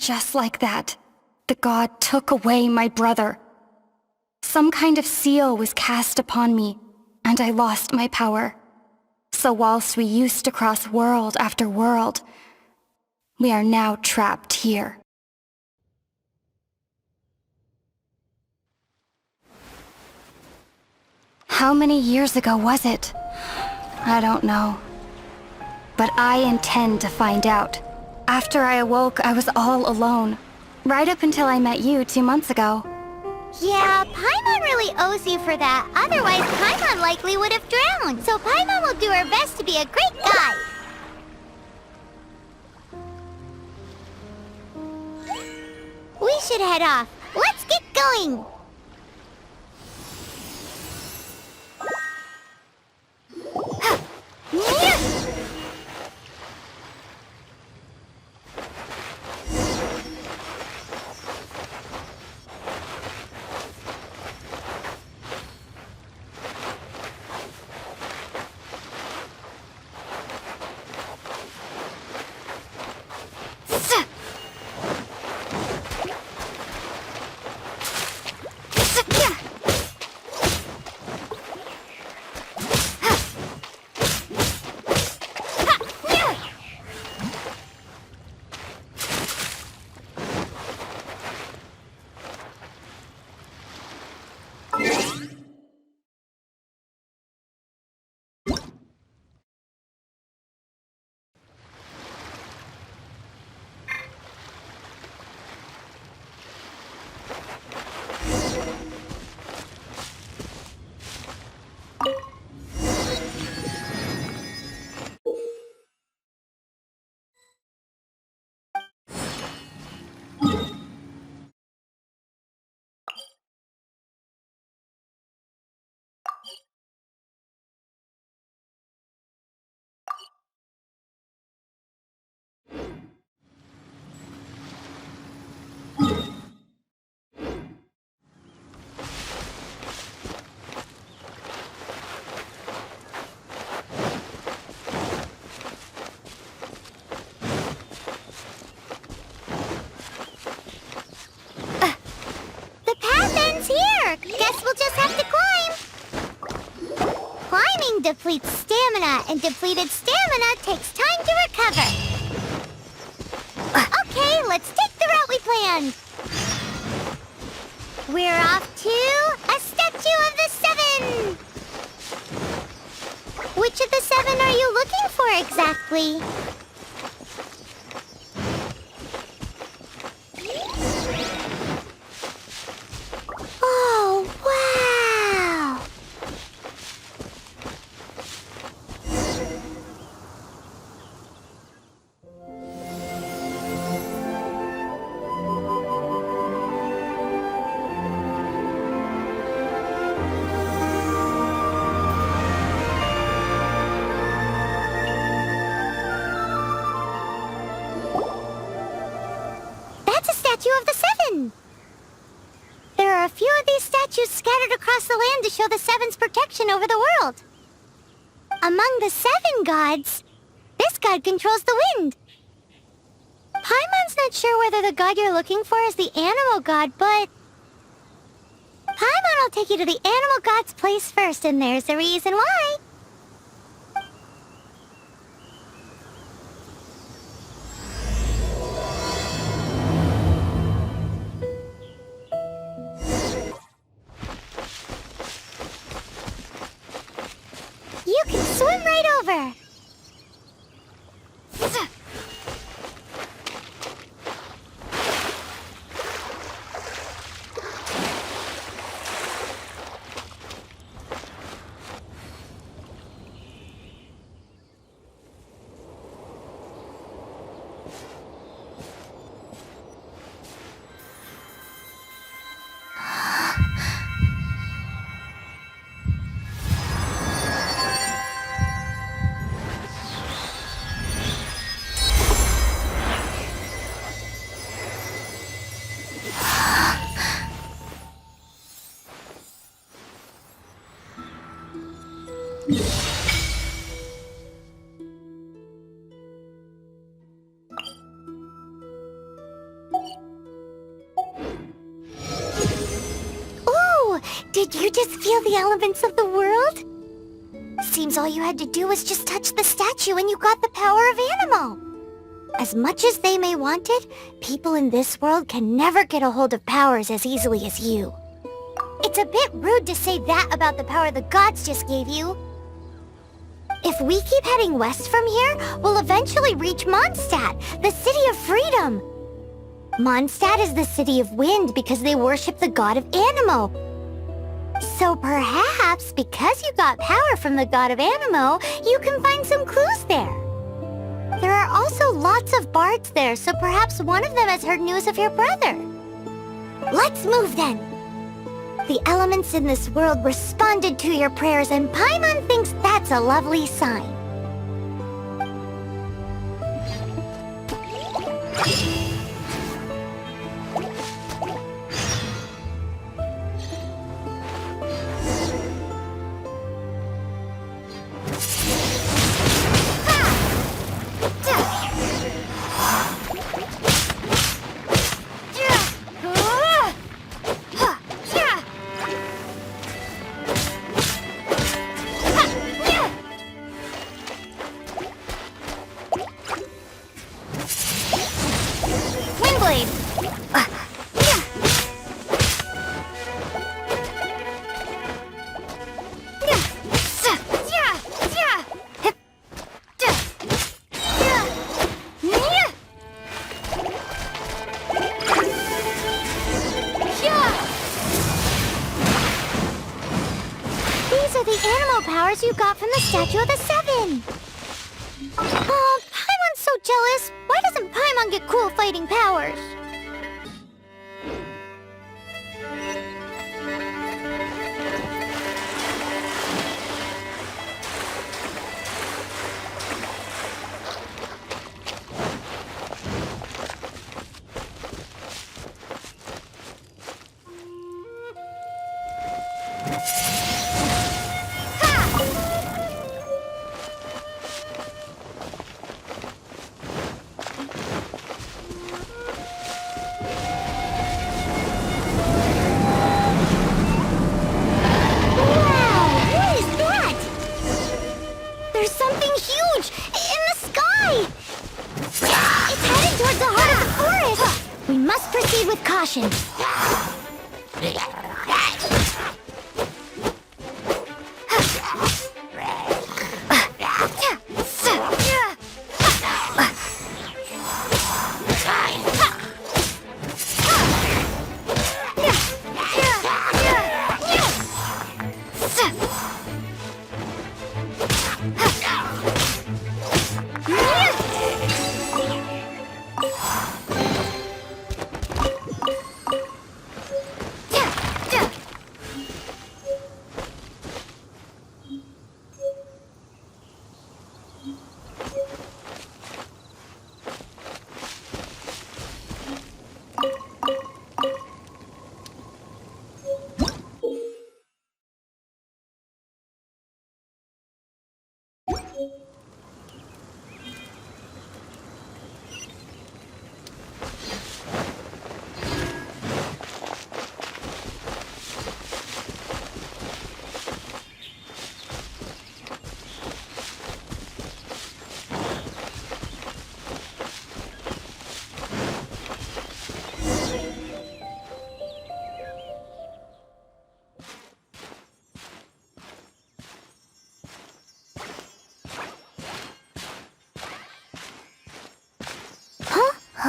just like that, the god took away my brother. Some kind of seal was cast upon me, and I lost my power. So whilst we used to cross world after world, we are now trapped here. How many years ago was it? I don't know. But I intend to find out. After I awoke, I was all alone. Right up until I met you 2 months ago. Yeah, Paimon really owes you for that. Otherwise, Paimon likely would have drowned. So Paimon will do her best to be a great guide. We should head off. Let's get going. Guess we'll just have to climb. Climbing depletes stamina, and depleted stamina takes time to recover. Okay, let's take the route we planned. We're off to a statue of the seven. Which of the seven are you looking for exactly? Oh, wow! That's a statue of the seven! There are a few of these statues scattered across the land to show the Seven's protection over the world. Among the seven gods, this god controls the wind. Paimon's not sure whether the god you're looking for is the animal god, but Paimon will take you to the animal god's place first, and there's the reason why. You can swim right over. Did you just feel the elements of the world? Seems all you had to do was just touch the statue and you got the power of Animo. As much as they may want it, people in this world can never get a hold of powers as easily as you. It's a bit rude to say that about the power the gods just gave you. If we keep heading west from here, we'll eventually reach Mondstadt, the City of Freedom. Mondstadt is the City of Wind because they worship the god of Animo. So perhaps, because you got power from the god of Animo, you can find some clues there. There are also lots of bards there, so perhaps one of them has heard news of your brother. Let's move then. The elements in this world responded to your prayers, and Paimon thinks that's a lovely sign. You got from the Statue of the Seven. Oh, Paimon's so jealous. Why doesn't Paimon get cool fighting powers? With caution.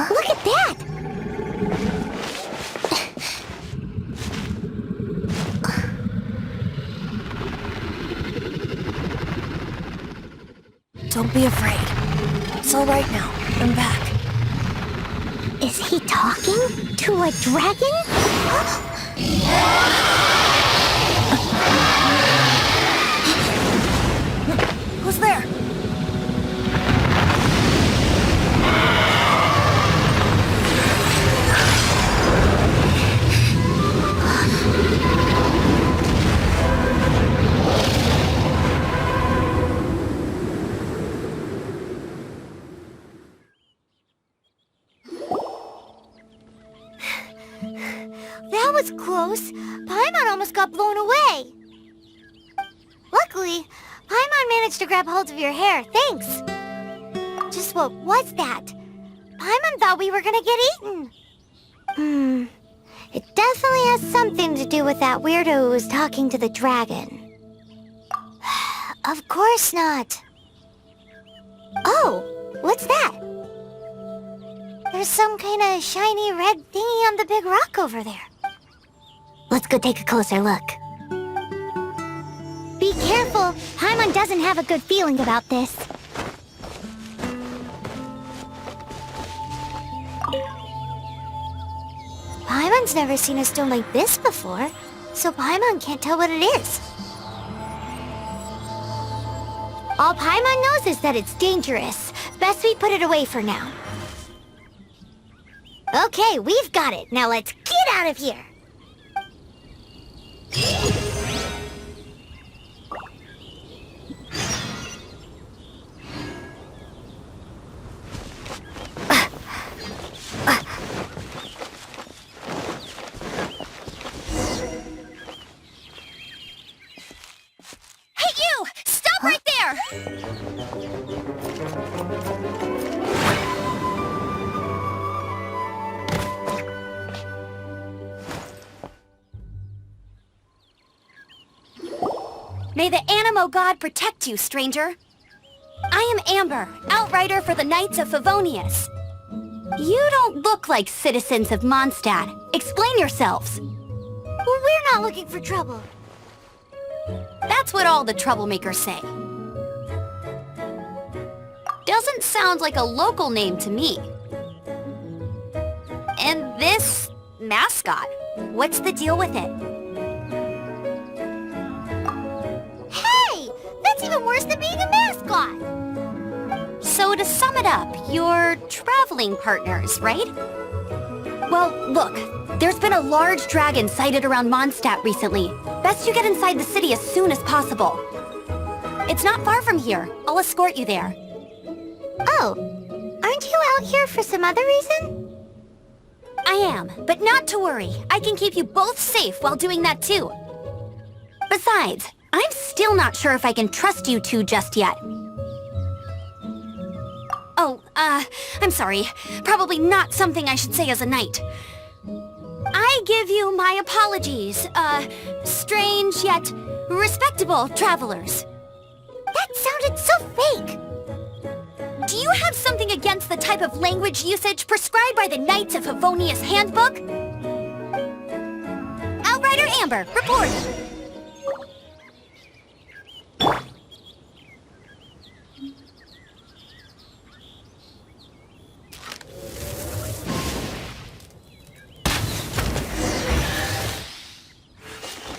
Look at that! Don't be afraid. It's all right now. I'm back. Is he talking to a dragon? Who's there? That was close. Paimon almost got blown away. Luckily, Paimon managed to grab hold of your hair, thanks. Just what was that? Paimon thought we were gonna get eaten. It definitely has something to do with that weirdo who was talking to the dragon. Of course not. Oh, what's that? There's some kind of shiny red thingy on the big rock over there. Let's go take a closer look. Be careful. Paimon doesn't have a good feeling about this. Paimon's never seen a stone like this before, so Paimon can't tell what it is. All Paimon knows is that it's dangerous. Best we put it away for now. Okay, we've got it. Now let's get out of here. Hey, you! Stop right there! May the Animo God protect you, stranger. I am Amber, outrider for the Knights of Favonius. You don't look like citizens of Mondstadt. Explain yourselves. Well, we're not looking for trouble. That's what all the troublemakers say. Doesn't sound like a local name to me. And this mascot, what's the deal with it? Hey! That's even worse than being a mascot! So to sum it up, you're traveling partners, right? Well, look, there's been a large dragon sighted around Mondstadt recently. Best you get inside the city as soon as possible. It's not far from here. I'll escort you there. Oh, aren't you out here for some other reason? I am, but not to worry. I can keep you both safe while doing that too. Besides, I'm still not sure if I can trust you two just yet. Oh, I'm sorry. Probably not something I should say as a knight. I give you my apologies, strange yet respectable travelers. That sounded so fake! Do you have something against the type of language usage prescribed by the Knights of Favonius Handbook? Outrider Amber, report!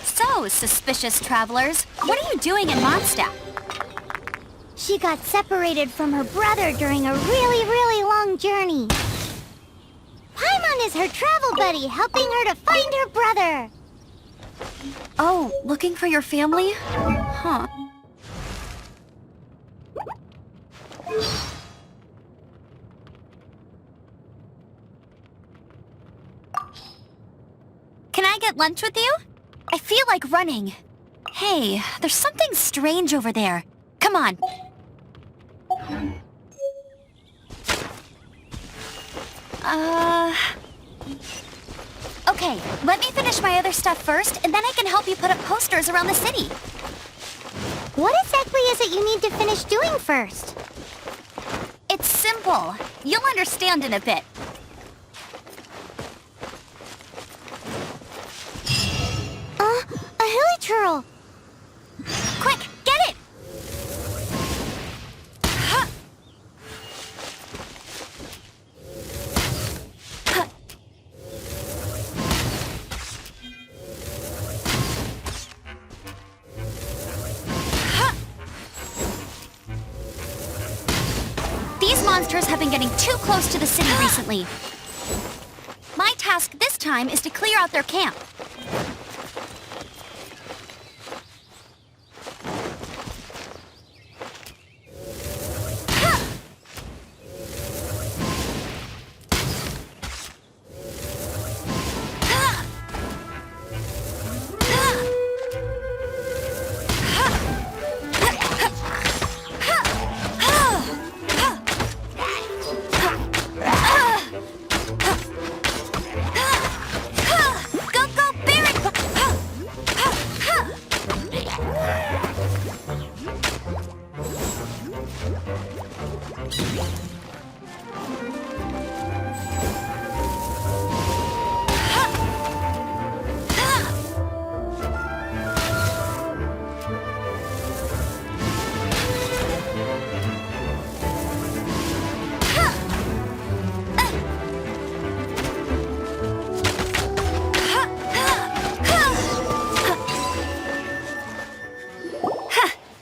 So, suspicious travelers, what are you doing in Mondstadt? She got separated from her brother during a really long journey. Paimon is her travel buddy, helping her to find her brother. Oh, looking for your family? Huh. Can I get lunch with you? I feel like running. Hey, there's something strange over there. Come on. Okay, let me finish my other stuff first, and then I can help you put up posters around the city. What exactly is it you need to finish doing first? It's simple. You'll understand in a bit. A hilichurl. Quick, get it! Huh. Huh. Huh. These monsters have been getting too close to the city recently. My task this time is to clear out their camp.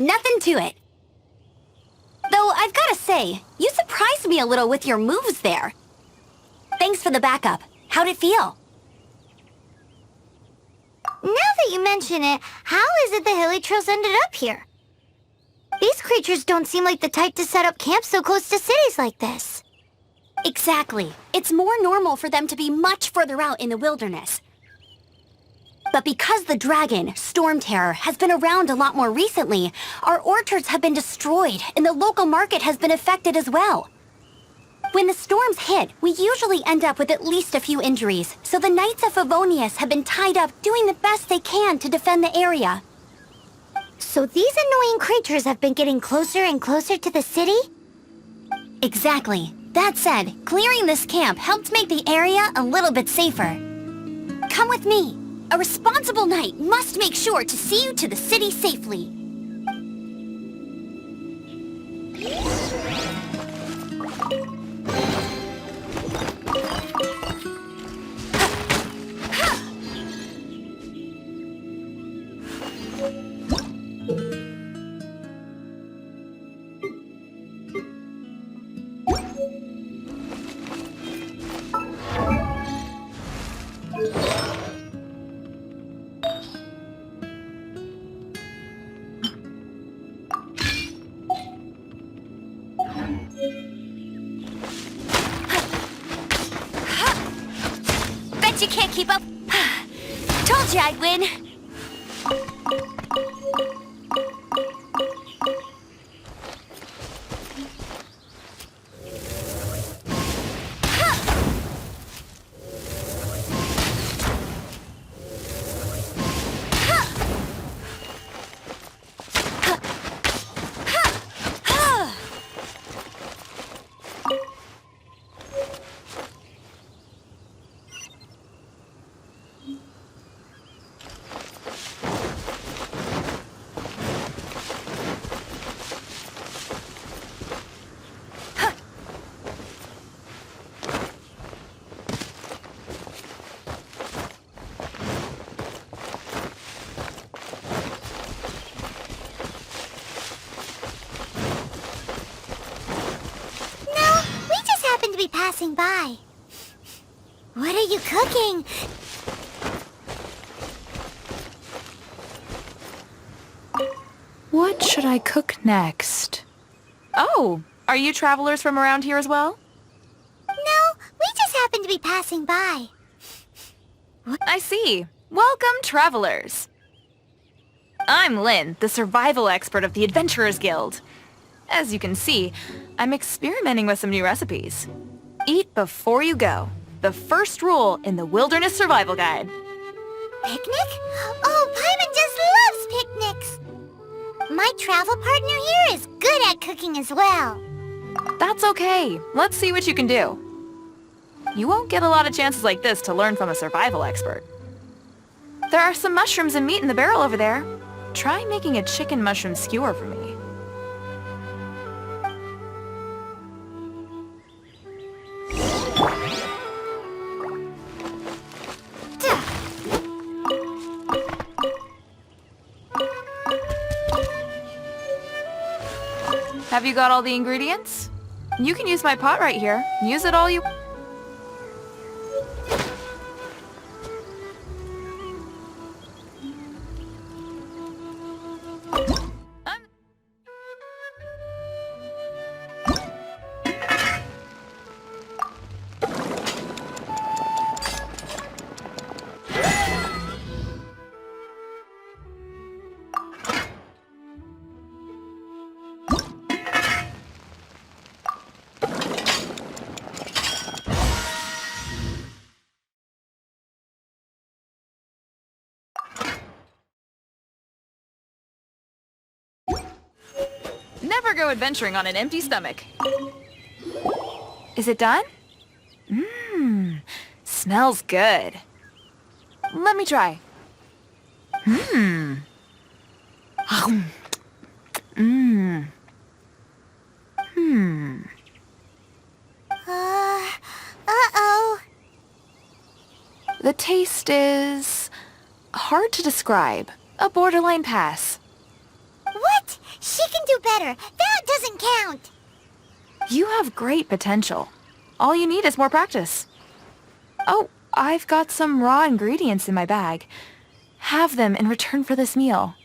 Nothing to it. Though I've gotta say, you surprised me a little with your moves there. Thanks for the backup. How'd it feel? Now that you mention it, how is it the Hilichurls ended up here? These creatures don't seem like the type to set up camp so close to cities like this. Exactly. It's more normal for them to be much further out in the wilderness. But because the dragon, Storm Terror, has been around a lot more recently, our orchards have been destroyed and the local market has been affected as well. When the storms hit, we usually end up with at least a few injuries, so the Knights of Favonius have been tied up doing the best they can to defend the area. So these annoying creatures have been getting closer and closer to the city? Exactly. That said, clearing this camp helped make the area a little bit safer. Come with me. A responsible knight must make sure to see you to the city safely. Bet you can't keep up. Told you I'd win. Be passing by. What are you cooking? What should I cook next? Oh, are you travelers from around here as well? No, we just happen to be passing by. I see. Welcome, travelers. I'm Lynn, the survival expert of the Adventurers Guild. As you can see, I'm experimenting with some new recipes. Eat before you go. The first rule in the Wilderness Survival Guide. Picnic? Oh, Paimon just loves picnics! My travel partner here is good at cooking as well. That's okay. Let's see what you can do. You won't get a lot of chances like this to learn from a survival expert. There are some mushrooms and meat in the barrel over there. Try making a chicken mushroom skewer for me. Have you got all the ingredients? You can use my pot right here. Use it all you... Never go adventuring on an empty stomach. Is it done? Mmm, smells good. Let me try. Mmm. Mmm. Hmm. Uh-oh. The taste is hard to describe. A borderline pass. What? What? She can do better. That doesn't count. You have great potential. All you need is more practice. Oh, I've got some raw ingredients in my bag. Have them in return for this meal.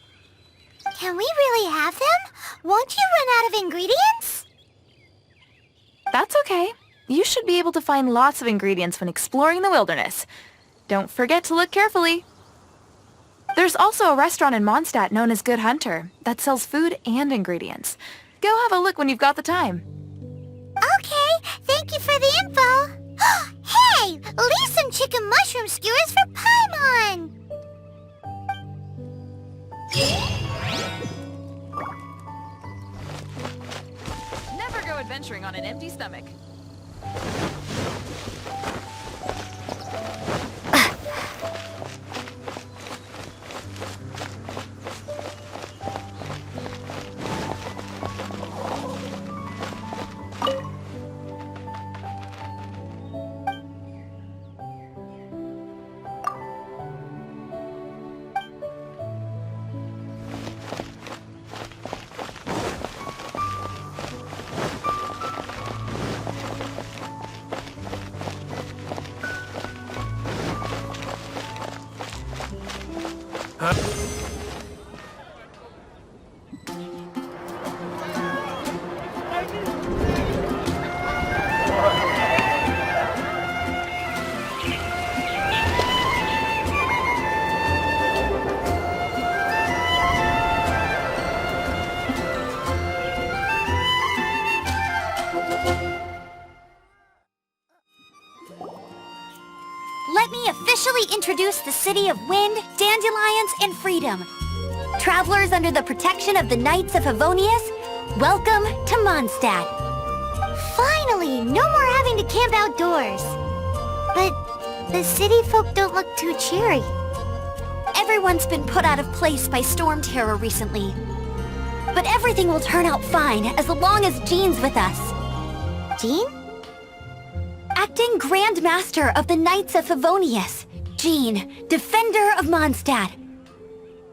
Can we really have them? Won't you run out of ingredients? That's okay. You should be able to find lots of ingredients when exploring the wilderness. Don't forget to look carefully. There's also a restaurant in Mondstadt known as Good Hunter that sells food and ingredients. Go have a look when you've got the time. Okay, thank you for the info. Hey, leave some chicken mushroom skewers for Paimon. Never go adventuring on an empty stomach. Let me officially introduce the city of wind, dandelions, and freedom. Travelers under the protection of the Knights of Favonius, welcome to Mondstadt. Finally, no more having to camp outdoors. But the city folk don't look too cheery. Everyone's been put out of place by storm terror recently. But everything will turn out fine as long as Jean's with us. Jean? Acting Grand Master of the Knights of Favonius, Jean, Defender of Mondstadt.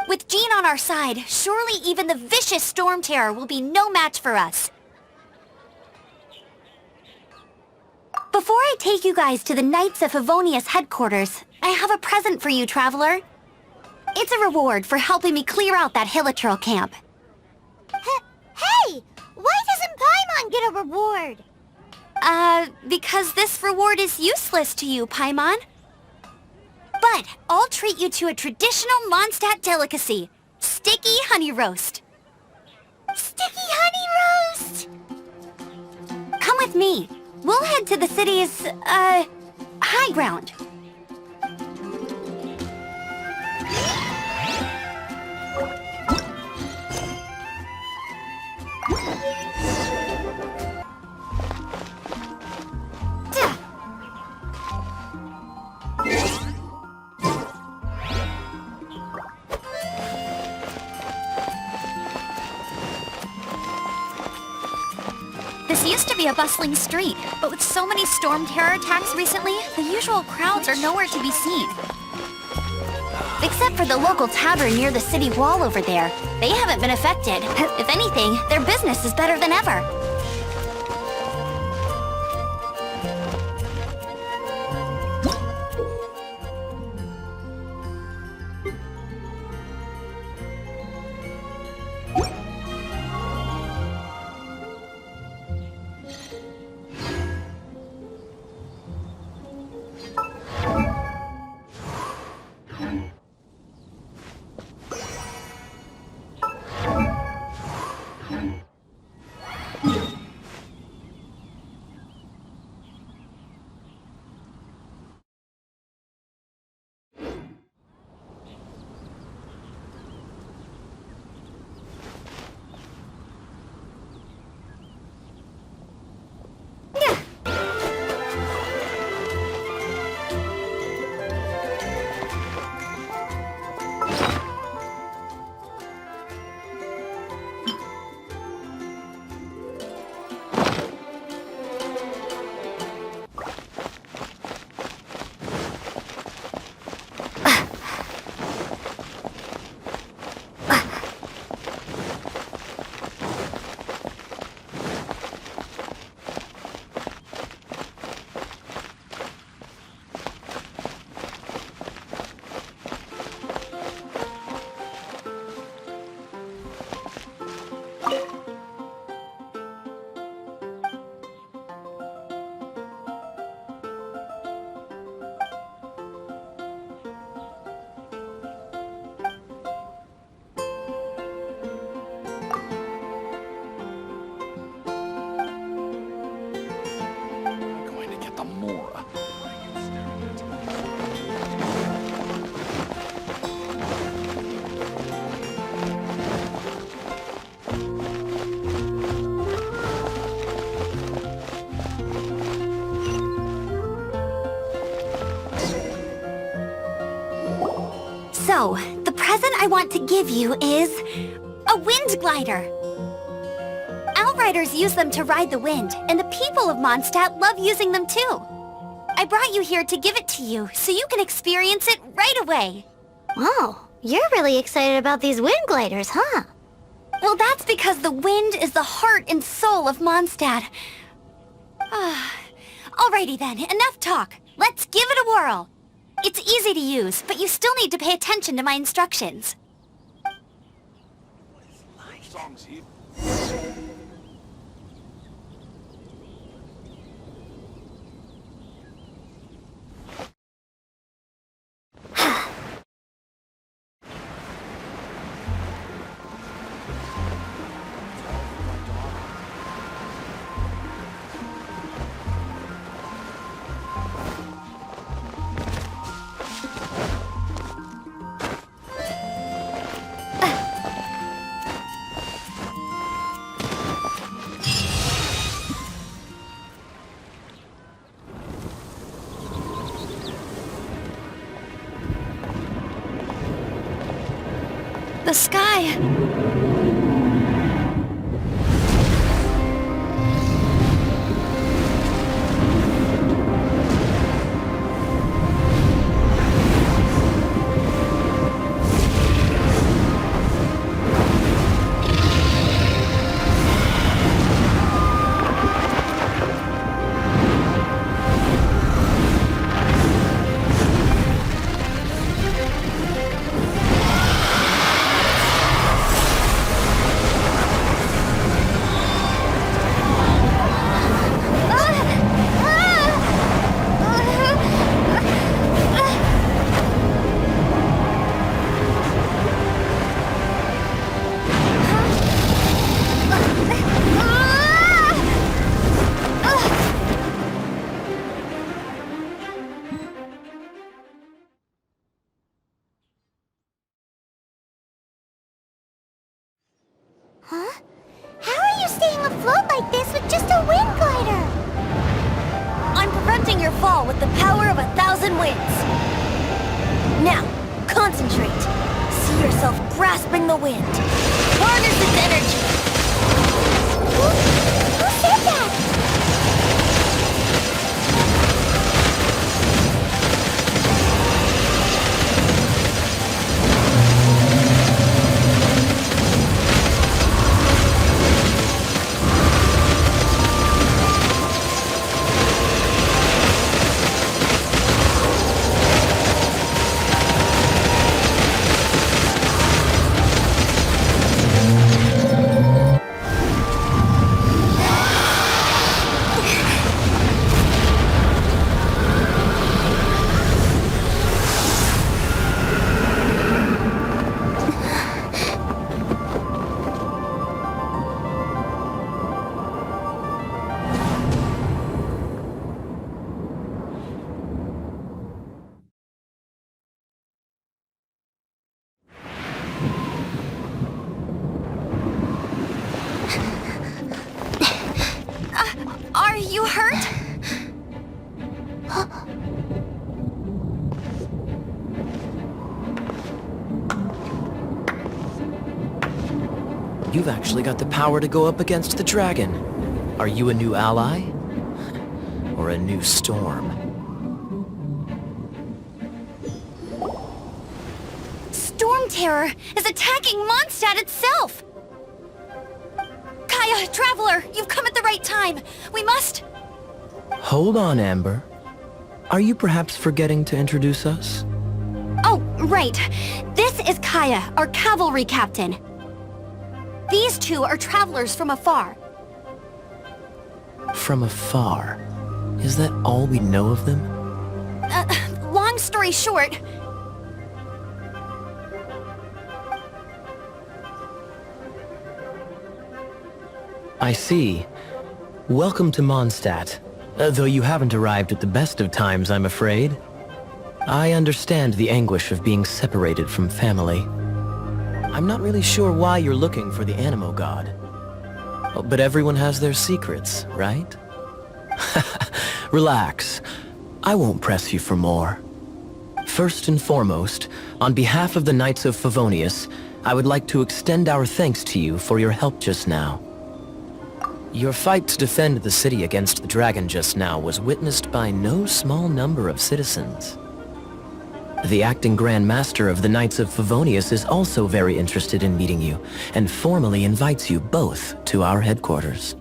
With Jean on our side, surely even the vicious storm terror will be no match for us. Before I take you guys to the Knights of Favonius headquarters, I have a present for you, Traveler. It's a reward for helping me clear out that Hilichurl camp. Hey! Why doesn't Paimon get a reward? Because this reward is useless to you, Paimon. But I'll treat you to a traditional Mondstadt delicacy, sticky honey roast. Sticky honey roast! Come with me. We'll head to the city's, high ground. This used to be a bustling street, but with so many storm terror attacks recently, the usual crowds are nowhere to be seen. Except for the local tavern near the city wall over there. They haven't been affected. If anything, their business is better than ever. So, the present I want to give you is a wind glider. Outriders use them to ride the wind, and the people of Mondstadt love using them too. I brought you here to give it to you, so you can experience it right away. Wow, you're really excited about these wind gliders, huh? Well, that's because the wind is the heart and soul of Mondstadt. Alrighty then, enough talk. Let's give it a whirl. It's easy to use, but you still need to pay attention to my instructions. The sky! Huh? How are you staying afloat like this with just a wind glider? I'm preventing your fall with the power of 1,000 winds. Now, concentrate. See yourself grasping the wind. Harness its energy. Who said that? Are you hurt? You've actually got the power to go up against the dragon. Are you a new ally? Or a new storm? Storm Terror is attacking Mondstadt itself! Kaya, Traveler, you've come at the right time. We must... Hold on, Amber. Are you perhaps forgetting to introduce us? Oh, right. This is Kaya, our cavalry captain. These two are travelers from afar. From afar. Is that all we know of them? Long story short... I see. Welcome to Mondstadt. Though you haven't arrived at the best of times, I'm afraid. I understand the anguish of being separated from family. I'm not really sure why you're looking for the Animo God. But everyone has their secrets, right? Relax. I won't press you for more. First and foremost, on behalf of the Knights of Favonius, I would like to extend our thanks to you for your help just now. Your fight to defend the city against the dragon just now was witnessed by no small number of citizens. The acting Grand Master of the Knights of Favonius is also very interested in meeting you, and formally invites you both to our headquarters.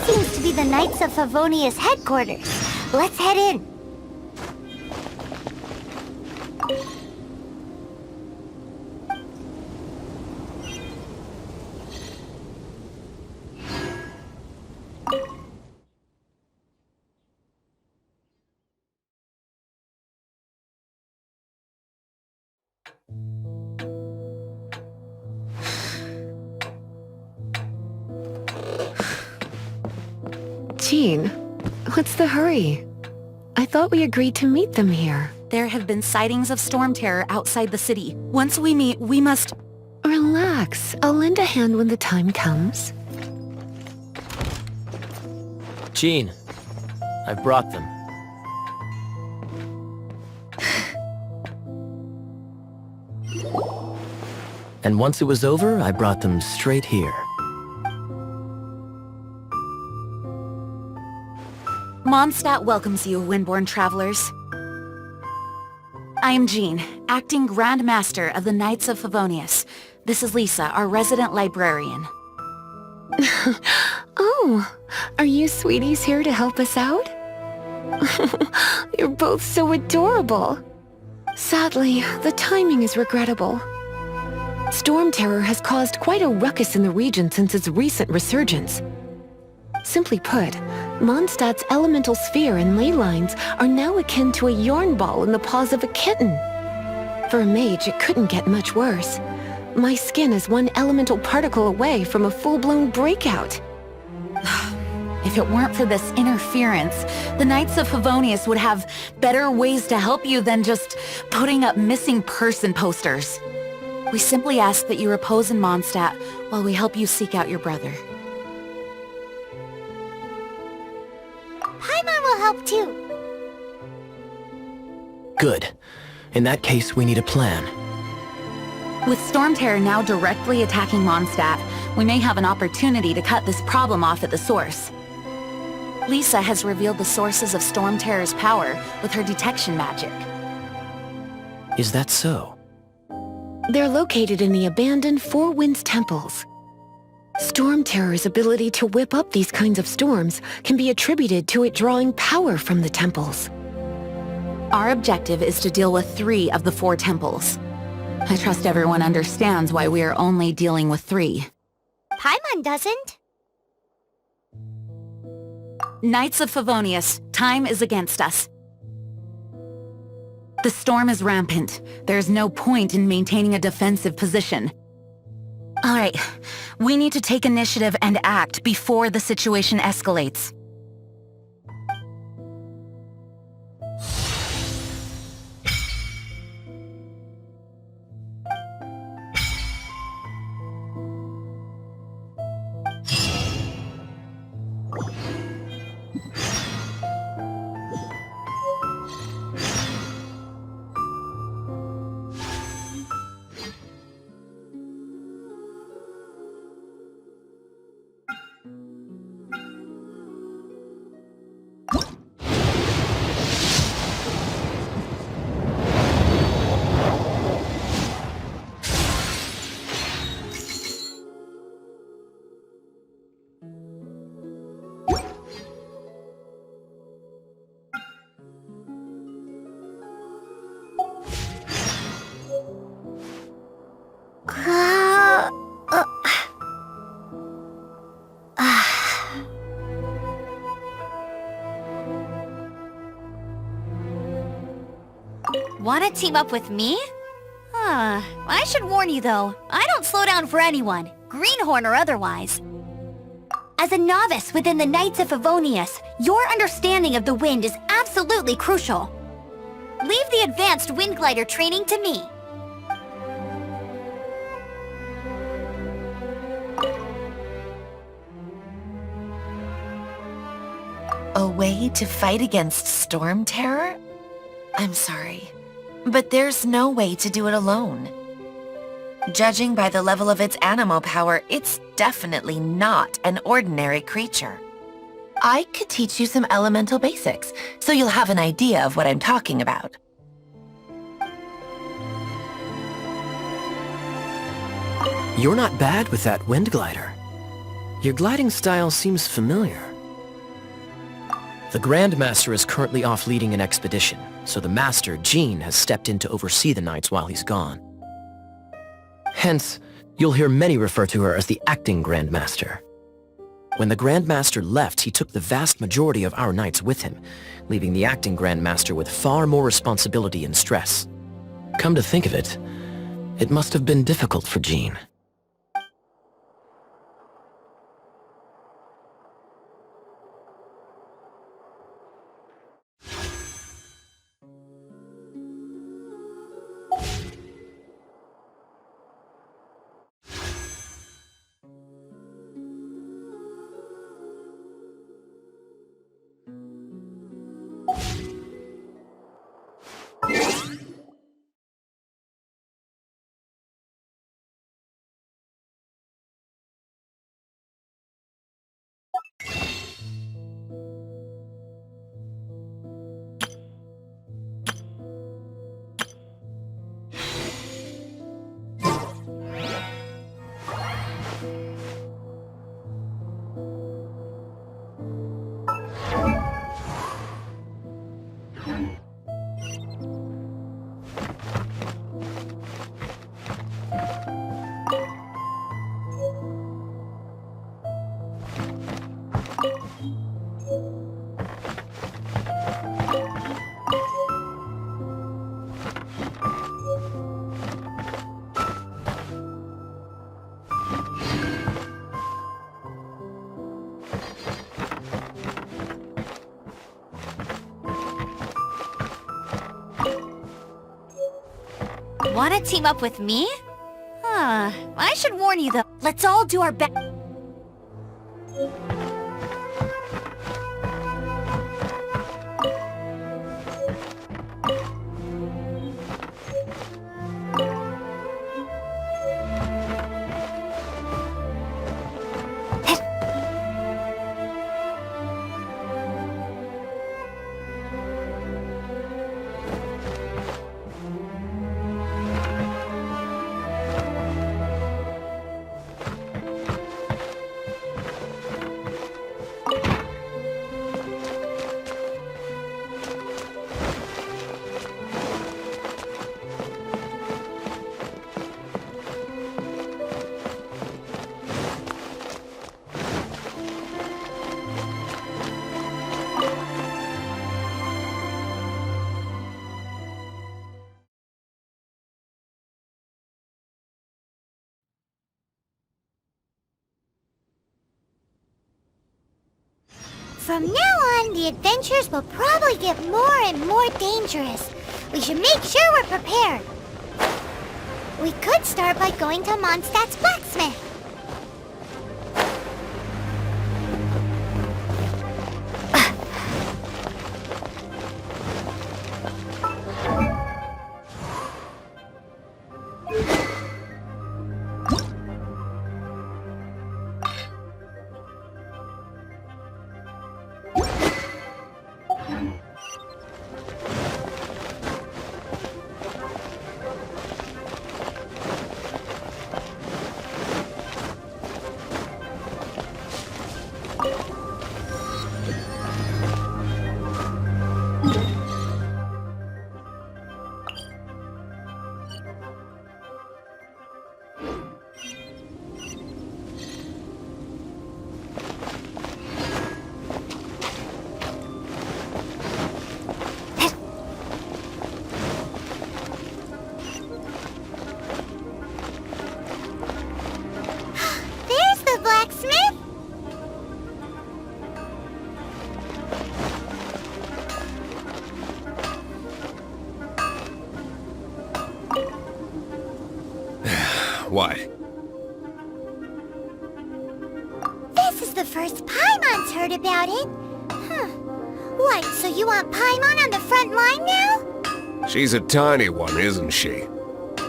Seems to be the Knights of Favonius headquarters. Let's head in. Jean, what's the hurry? I thought we agreed to meet them here. There have been sightings of storm terror outside the city. Once we meet, we must... Relax. I'll lend a hand when the time comes. Jean, I've brought them. And once it was over, I brought them straight here. Mondstadt welcomes you, Windborn travelers. I am Jean, acting Grand Master of the Knights of Favonius. This is Lisa, our resident librarian. Oh, are you sweeties here to help us out? You're both so adorable. Sadly, the timing is regrettable. Storm terror has caused quite a ruckus in the region since its recent resurgence. Simply put, Mondstadt's elemental sphere and ley lines are now akin to a yarn ball in the paws of a kitten. For a mage, it couldn't get much worse. My skin is one elemental particle away from a full-blown breakout. If it weren't for this interference, the Knights of Favonius would have better ways to help you than just putting up missing person posters. We simply ask that you repose in Mondstadt while we help you seek out your brother. Paimon will help too. Good. In that case, we need a plan. With Storm Terror now directly attacking Mondstadt, we may have an opportunity to cut this problem off at the source. Lisa has revealed the sources of Storm Terror's power with her detection magic. Is that so? They're located in the abandoned Four Winds temples. Storm Terror's ability to whip up these kinds of storms can be attributed to it drawing power from the temples. Our objective is to deal with 3 of the 4 temples. I trust everyone understands why we are only dealing with 3. Paimon doesn't. Knights of Favonius, time is against us. The storm is rampant. There's no point in maintaining a defensive position. All right, we need to take initiative and act before the situation escalates. Wanna team up with me? I should warn you though, I don't slow down for anyone, greenhorn or otherwise. As a novice within the Knights of Favonius, your understanding of the wind is absolutely crucial. Leave the advanced wind glider training to me. A way to fight against storm terror? I'm sorry, but there's no way to do it alone. Judging by the level of its animal power, it's definitely not an ordinary creature. I could teach you some elemental basics, so you'll have an idea of what I'm talking about. You're not bad with that wind glider. Your gliding style seems familiar. The Grandmaster is currently off leading an expedition, so the Master, Jean, has stepped in to oversee the Knights while he's gone. Hence, you'll hear many refer to her as the Acting Grandmaster. When the Grandmaster left, he took the vast majority of our Knights with him, leaving the Acting Grandmaster with far more responsibility and stress. Come to think of it, it must have been difficult for Jean. Wanna team up with me? I should warn you though, let's all do our best. From now on, the adventures will probably get more and more dangerous. We should make sure we're prepared. We could start by going to Mondstadt's blacksmith. Why? This is the first Paimon's heard about it. Huh. What, so you want Paimon on the front line now? She's a tiny one, isn't she?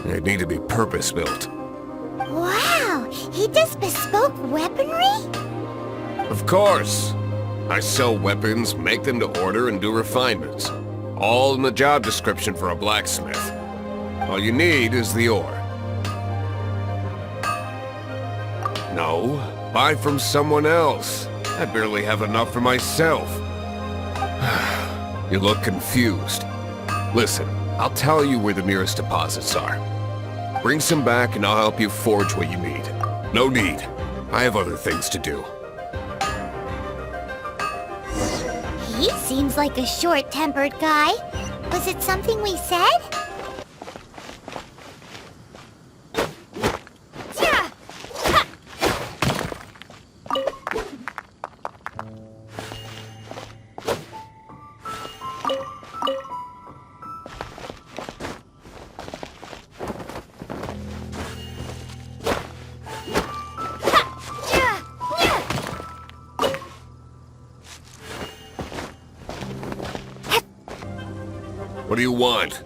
They'd need to be purpose-built. Wow, he does bespoke weaponry? Of course. I sell weapons, make them to order, and do refinements. All in the job description for a blacksmith. All you need is the ore. No, buy from someone else. I barely have enough for myself. You look confused. Listen, I'll tell you where the nearest deposits are. Bring some back and I'll help you forge what you need. No need. I have other things to do. He seems like a short-tempered guy. Was it something we said? What do you want?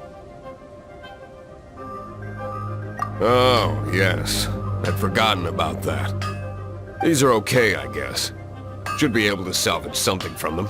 Oh, yes. I'd forgotten about that. These are okay, I guess. Should be able to salvage something from them.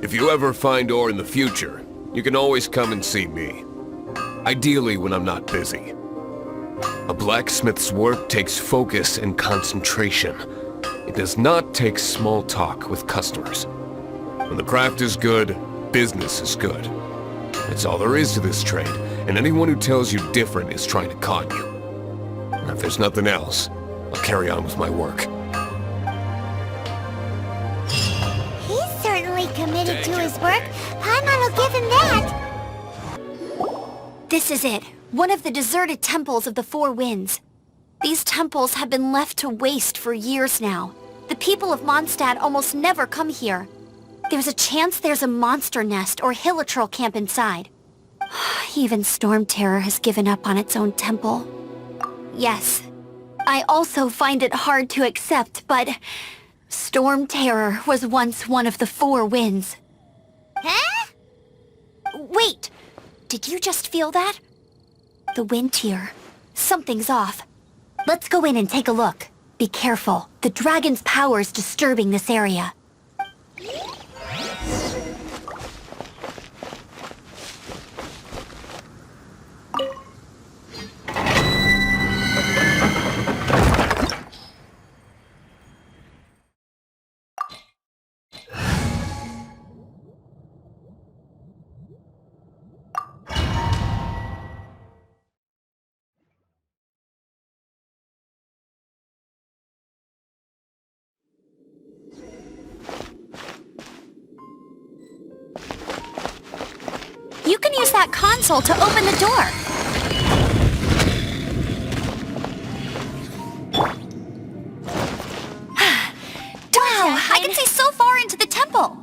If you ever find ore in the future, you can always come and see me. Ideally when I'm not busy. A blacksmith's work takes focus and concentration. It does not take small talk with customers. When the craft is good, business is good. That's all there is to this trade, and anyone who tells you different is trying to con you. And if there's nothing else, I'll carry on with my work. Committed to his work. Paimon will give him that. This is it. One of the deserted temples of the Four Winds. These temples have been left to waste for years now. The people of Mondstadt almost never come here. There's a chance there's a monster nest or hilitrol camp inside. Even Storm Terror has given up on its own temple. Yes, I also find it hard to accept, but Storm Terror was once one of the Four Winds. Huh? Wait! Did you just feel that? The wind here. Something's off. Let's go in and take a look. Be careful. The dragon's power's disturbing this area. You can use that console to open the door. Wow, I can see so far into the temple.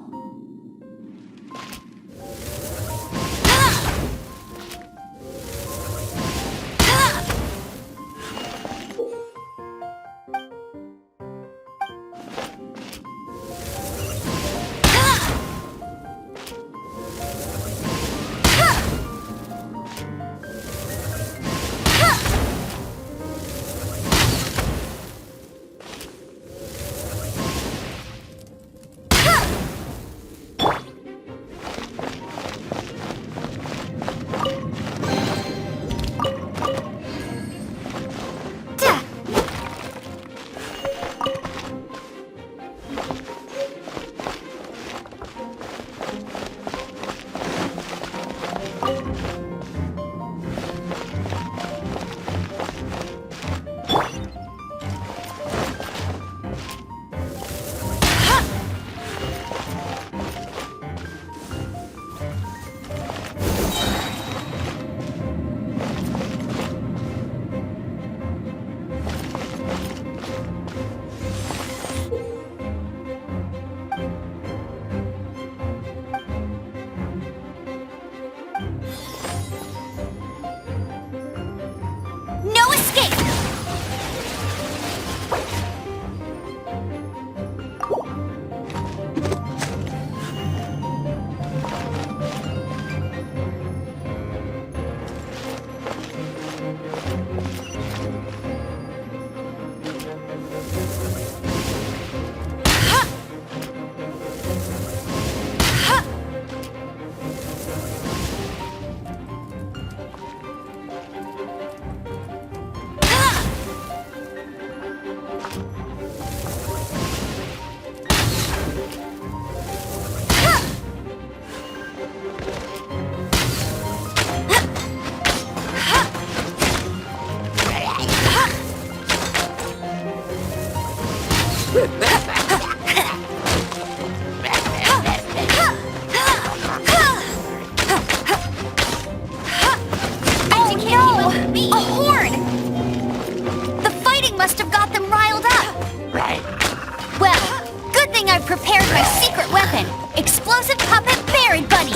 No escape! A horde! The fighting must have got them riled up. Well, good thing I've prepared my secret weapon, explosive puppet berry bunny.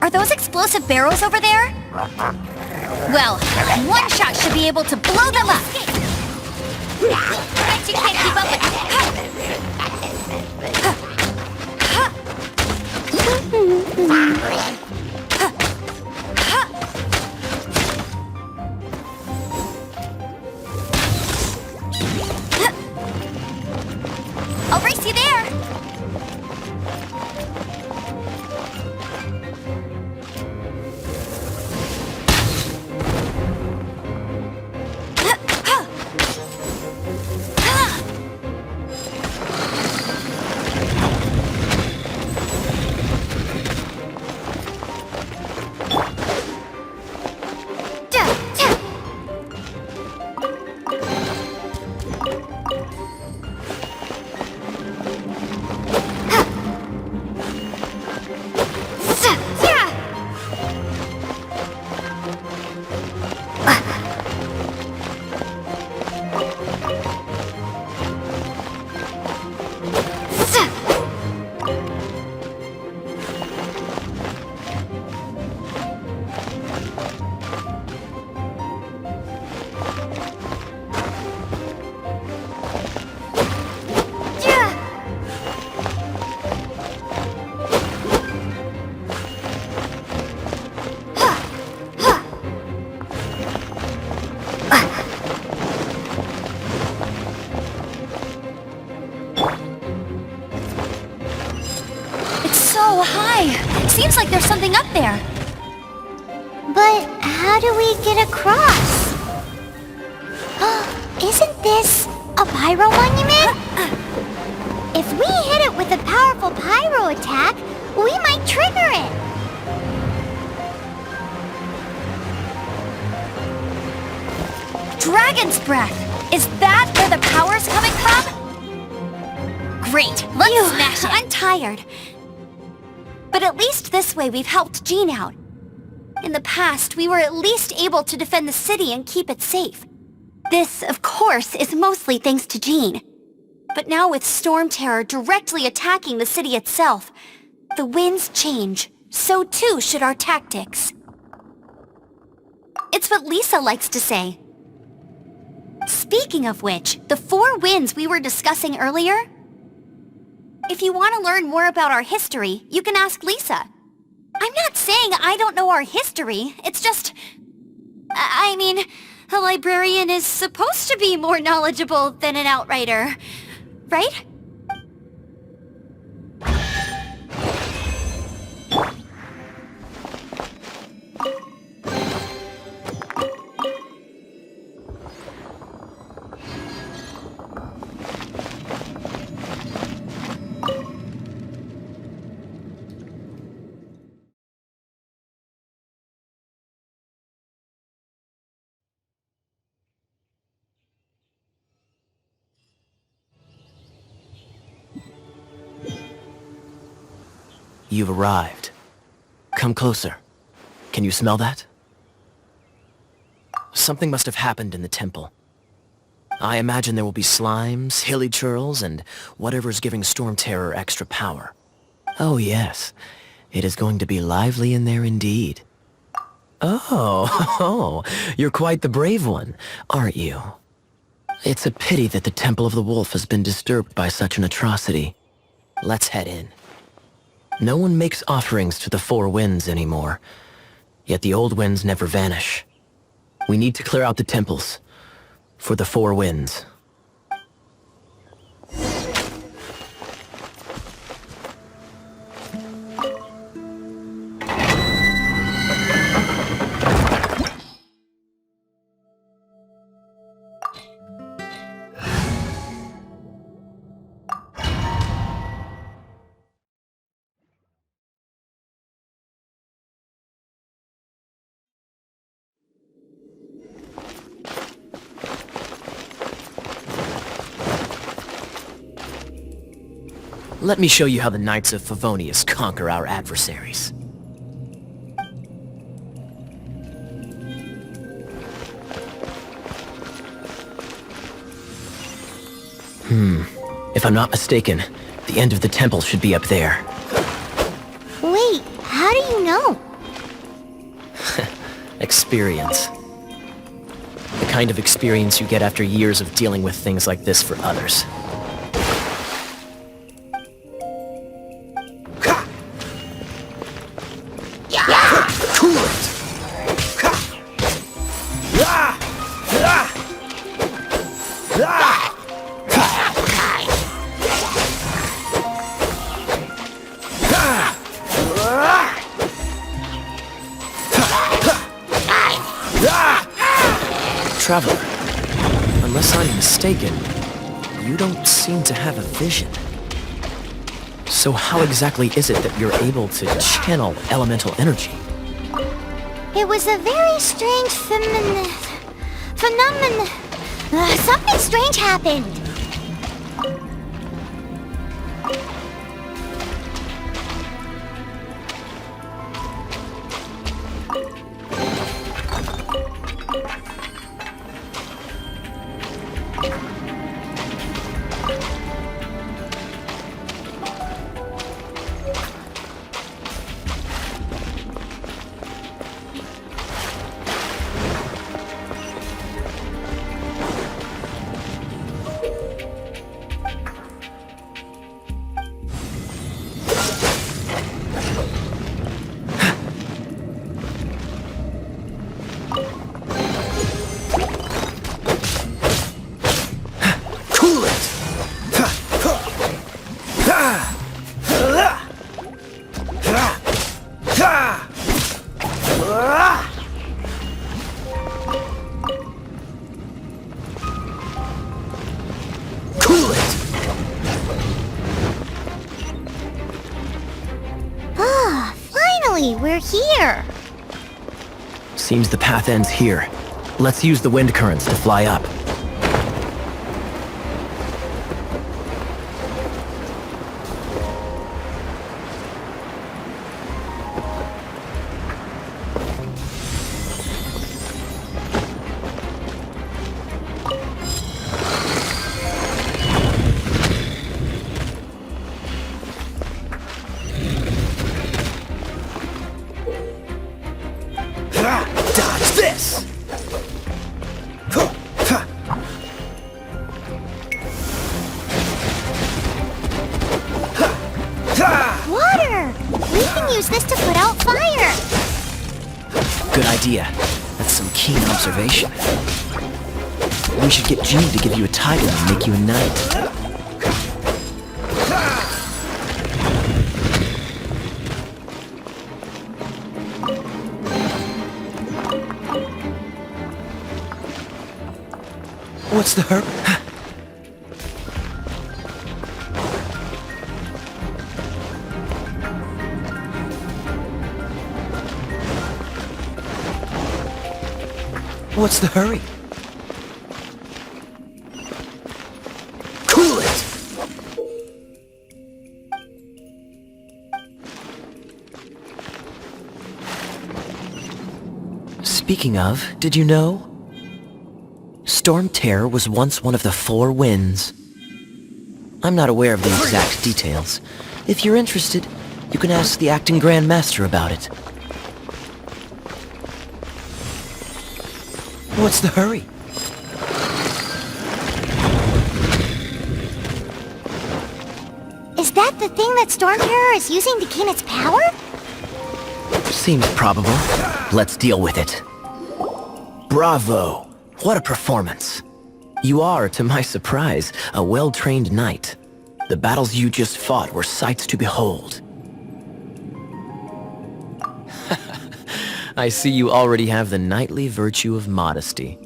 Are those explosive barrels over there? Well, one shot should be able to blow them up. Bet you can't keep up I'll race you there. Seems like there's something up there. But how do we get across? Isn't this a pyro monument? If we hit it with a powerful pyro attack, we might trigger it. Dragon's breath! Is that where the power's coming from? Great, let's smash it. I'm tired. But at least this way we've helped Jean out. In the past, we were at least able to defend the city and keep it safe. This, of course, is mostly thanks to Jean. But now with Storm Terror directly attacking the city itself, the winds change. So too should our tactics. It's what Lisa likes to say. Speaking of which, the 4 winds we were discussing earlier... If you want to learn more about our history, you can ask Lisa. I'm not saying I don't know our history, it's just... I mean, a librarian is supposed to be more knowledgeable than an outrider, right? You've arrived. Come closer. Can you smell that? Something must have happened in the temple. I imagine there will be slimes, hilly churls, and whatever's giving Storm Terror extra power. Oh yes, it is going to be lively in there indeed. Oh, you're quite the brave one, aren't you? It's a pity that the Temple of the Wolf has been disturbed by such an atrocity. Let's head in. No one makes offerings to the 4 winds anymore, yet the old winds never vanish. We need to clear out the temples for the 4 winds. Let me show you how the Knights of Favonius conquer our adversaries. If I'm not mistaken, the end of the temple should be up there. Wait, how do you know? Experience. The kind of experience you get after years of dealing with things like this for others. Traveler, unless I'm mistaken, you don't seem to have a vision. So how exactly is it that you're able to channel elemental energy? It was a very strange phenomenon. Something strange happened. We're here! Seems the path ends here. Let's use the wind currents to fly up. Dodge this! Water! We can use this to put out fire! Good idea. That's some keen observation. We should get Genie to give you a title and make you a knight. What's the hurry? What's the hurry? Cool it! Speaking of, did you know? Storm Terror was once one of the 4 winds. I'm not aware of the exact details. If you're interested, you can ask the acting Grand Master about it. What's the hurry? Is that the thing that Storm Terror is using to gain its power? Seems probable. Let's deal with it. Bravo! What a performance! You are, to my surprise, a well-trained knight. The battles you just fought were sights to behold. I see you already have the knightly virtue of modesty.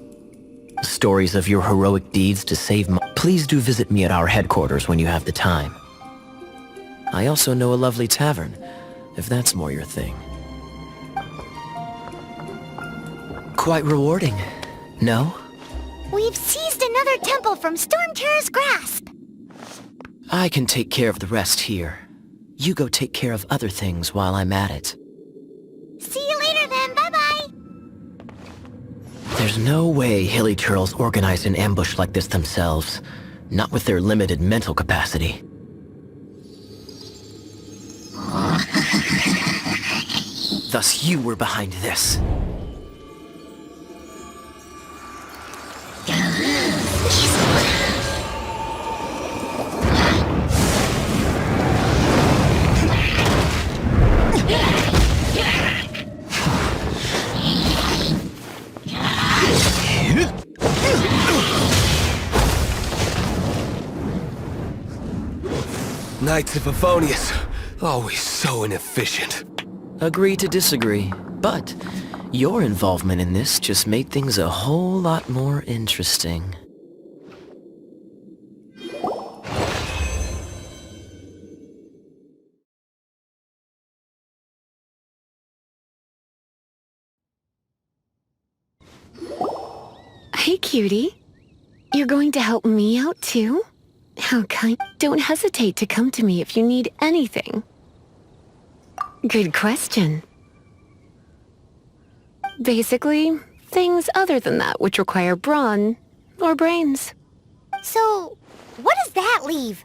Stories of your heroic deeds to save Please do visit me at our headquarters when you have the time. I also know a lovely tavern, if that's more your thing. Quite rewarding, no? We've seized another temple from Storm Terror's grasp! I can take care of the rest here. You go take care of other things while I'm at it. See you later then, bye-bye! There's no way Hilly Turtles organized an ambush like this themselves. Not with their limited mental capacity. Thus you were behind this. Knights of Favonius, always so inefficient. Agree to disagree, but your involvement in this just made things a whole lot more interesting. Hey, cutie. You're going to help me out, too? How kind. Don't hesitate to come to me if you need anything. Good question. Basically, things other than that which require brawn or brains. So, what does that leave?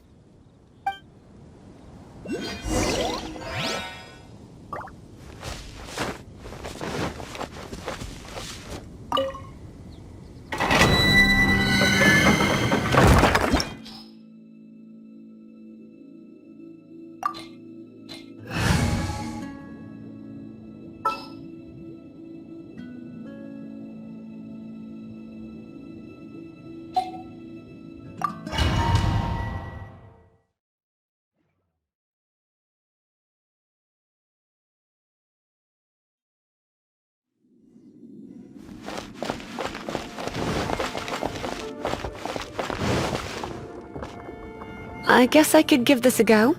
I guess I could give this a go.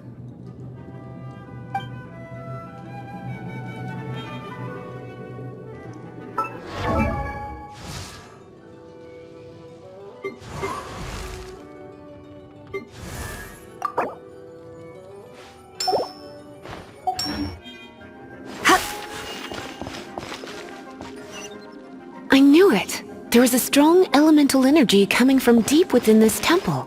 I knew it! There is a strong elemental energy coming from deep within this temple.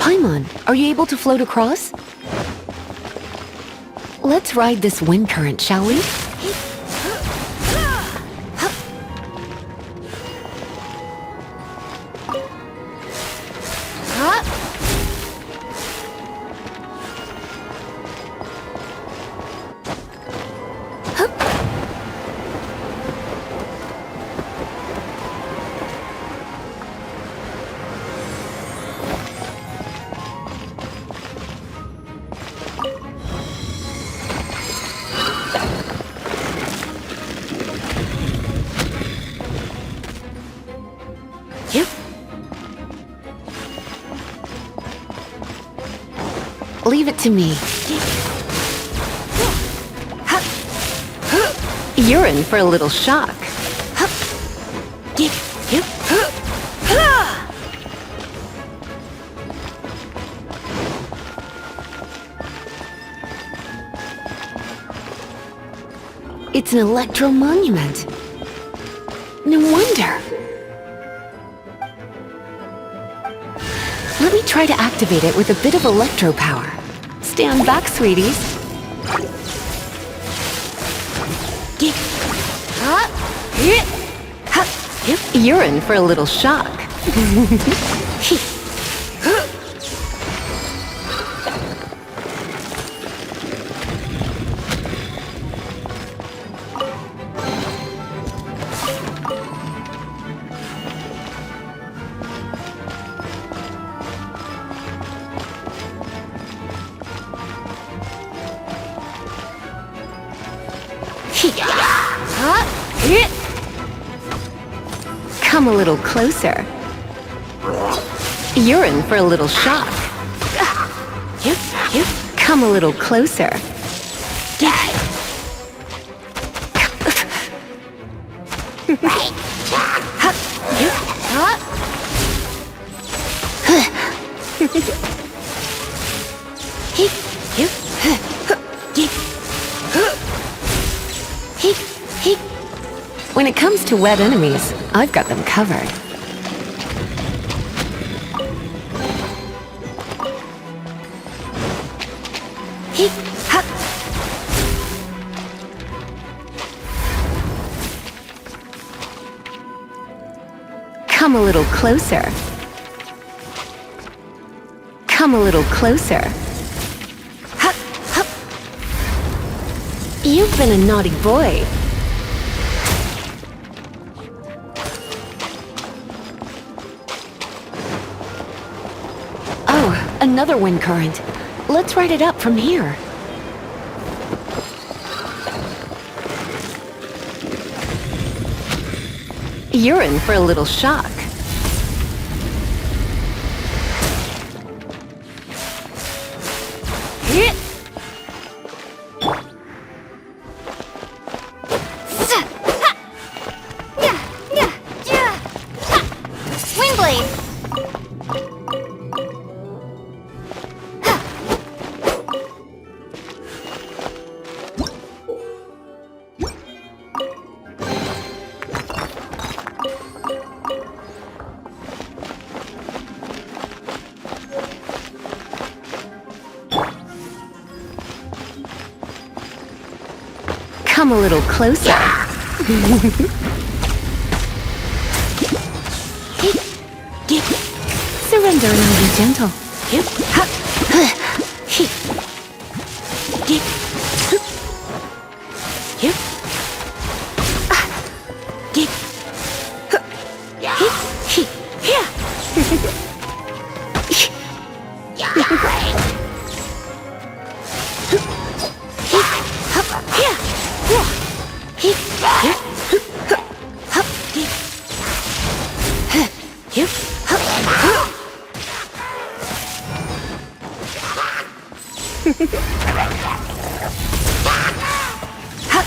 Paimon, are you able to float across? Let's ride this wind current, shall we? Yep. Leave it to me. You're in for a little shock. It's an electro monument. No wonder. Let me try to activate it with a bit of electro power. Stand back, sweeties. You're in for a little shock. Come a little closer. You're in for a little shock. Come a little closer. to wed enemies, I've got them covered. Heep, ha! Come a little closer. Come a little closer. Hup, hup. You've been a naughty boy. Oh, another wind current. Let's ride it up from here. You're in for a little shock. Come a little closer. Surrender and I'll be gentle.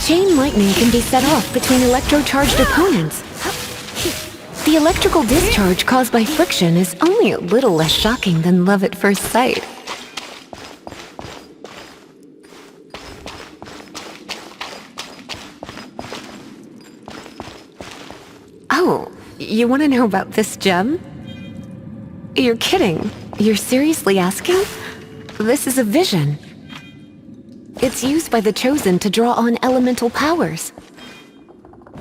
Chain lightning can be set off between electro-charged opponents. The electrical discharge caused by friction is only a little less shocking than love at first sight. Oh, you want to know about this gem? You're kidding. You're seriously asking? This is a vision. It's used by the Chosen to draw on elemental powers.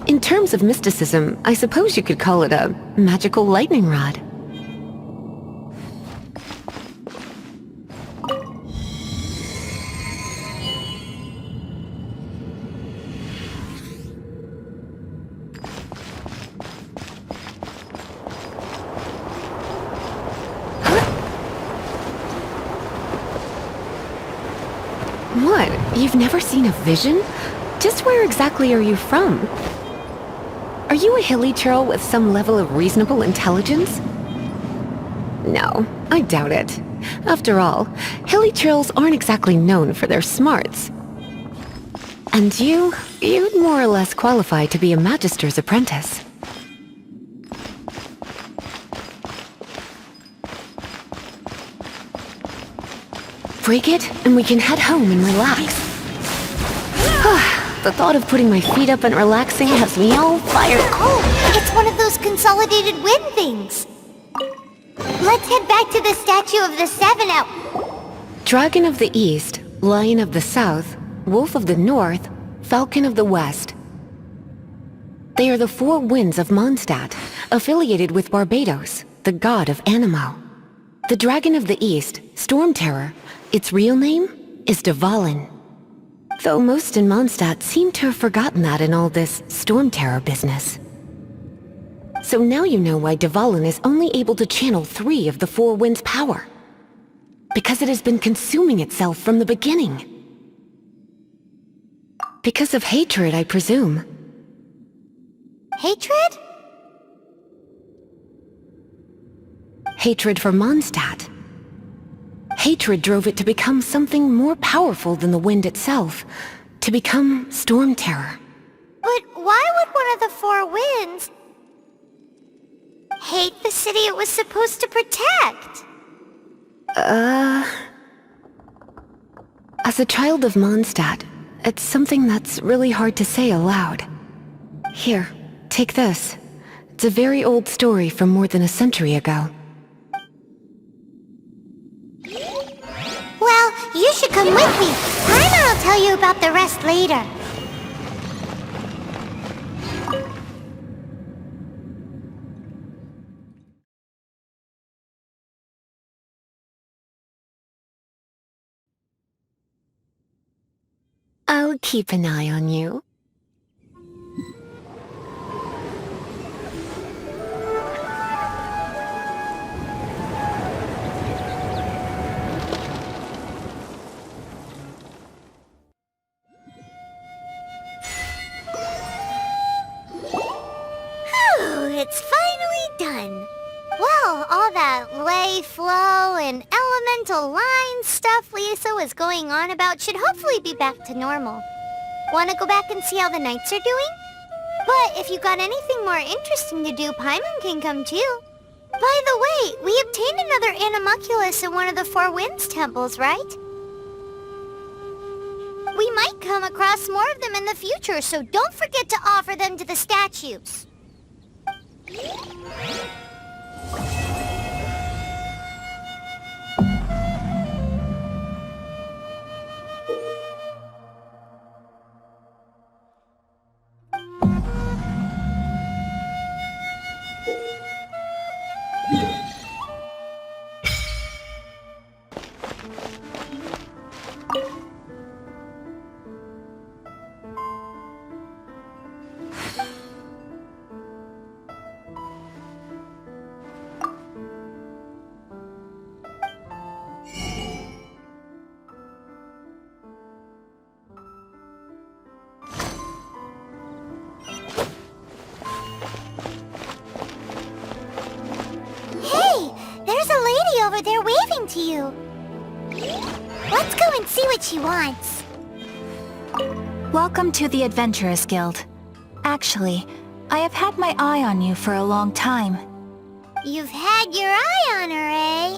In terms of mysticism, I suppose you could call it a magical lightning rod. What? You've never seen a vision? Just where exactly are you from? Are you a hilly churl with some level of reasonable intelligence? No, I doubt it. After all, hilly churls aren't exactly known for their smarts. And you'd more or less qualify to be a magister's apprentice. Break it, and we can head home and relax. The thought of putting my feet up and relaxing has me all fired. Oh, it's one of those consolidated wind things. Let's head back to the statue of the Seven out. Dragon of the East, Lion of the South, Wolf of the North, Falcon of the West. They are the four winds of Mondstadt, affiliated with Barbados, the god of Anemo. The Dragon of the East, Storm Terror, its real name is Dvalin. Though most in Mondstadt seem to have forgotten that in all this Storm Terror business. So now you know why Dvalin is only able to channel 3 of the 4 winds' power. Because it has been consuming itself from the beginning. Because of hatred, I presume. Hatred? Hatred for Mondstadt. Hatred drove it to become something more powerful than the wind itself. To become Storm Terror. But why would one of the 4 winds hate the city it was supposed to protect? As a child of Mondstadt, it's something that's really hard to say aloud. Here, Take this. It's a very old story from more than a century ago. Well, you should come with me. Paimon will tell you about the rest later. I'll keep an eye on you. It's finally done. Well, all that lay, flow, and elemental line stuff Lisa was going on about should hopefully be back to normal. Want to go back and see how the knights are doing? But if you got anything more interesting to do, Paimon can come too. By the way, we obtained another Animalculus in one of the Four Winds temples, right? We might come across more of them in the future, so don't forget to offer them to the statues. Over there waving to you. Let's go and see what she wants. Welcome to the Adventurers Guild. Actually, I have had my eye on you for a long time. You've had your eye on her, eh?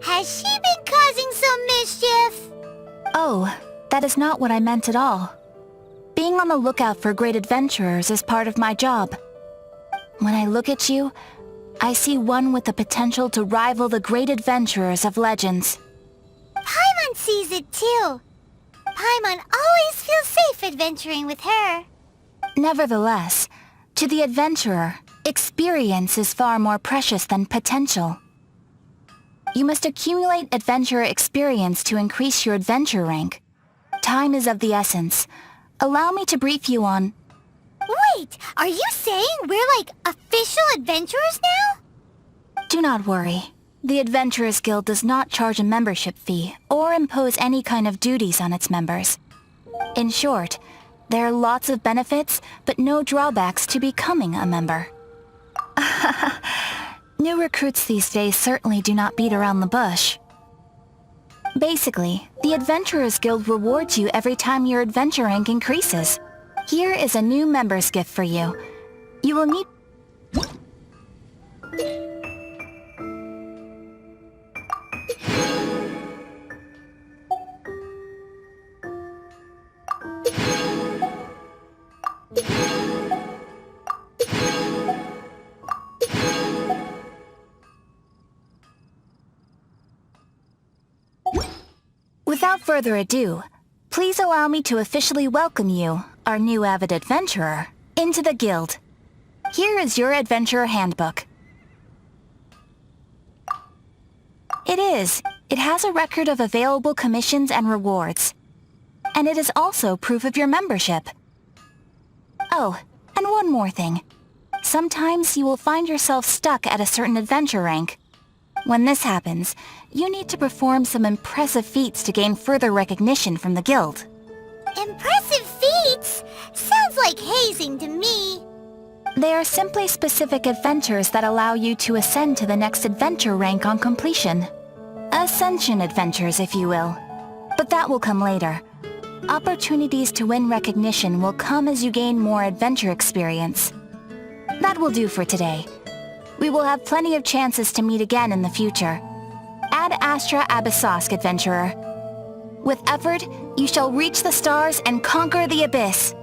Has she been causing some mischief? Oh, that is not what I meant at all. Being on the lookout for great adventurers is part of my job. When I look at you, I see one with the potential to rival the great adventurers of legends. Paimon sees it too. Paimon always feels safe adventuring with her. Nevertheless, to the adventurer, experience is far more precious than potential. You must accumulate adventurer experience to increase your adventure rank. Time is of the essence. Allow me to brief you on... Wait, are you saying we're like official adventurers now? Do not worry. The Adventurers Guild does not charge a membership fee or impose any kind of duties on its members. In short, there are lots of benefits, but no drawbacks to becoming a member. New recruits these days certainly do not beat around the bush. Basically, the Adventurers Guild rewards you every time your adventure rank increases. Here is a new member's gift for you. You will need... Without further ado, please allow me to officially welcome you, our new avid adventurer, into the guild. Here is your adventurer handbook. It has a record of available commissions and rewards. And it is also proof of your membership. Oh, and one more thing. Sometimes you will find yourself stuck at a certain adventure rank. When this happens, you need to perform some impressive feats to gain further recognition from the guild. Impressive feats? Sounds like hazing to me. They are simply specific adventures that allow you to ascend to the next adventure rank on completion. Ascension adventures, if you will. But that will come later. Opportunities to win recognition will come as you gain more adventure experience. That will do for today. We will have plenty of chances to meet again in the future. Ad Astra Abyssosk, adventurer. With effort, you shall reach the stars and conquer the abyss.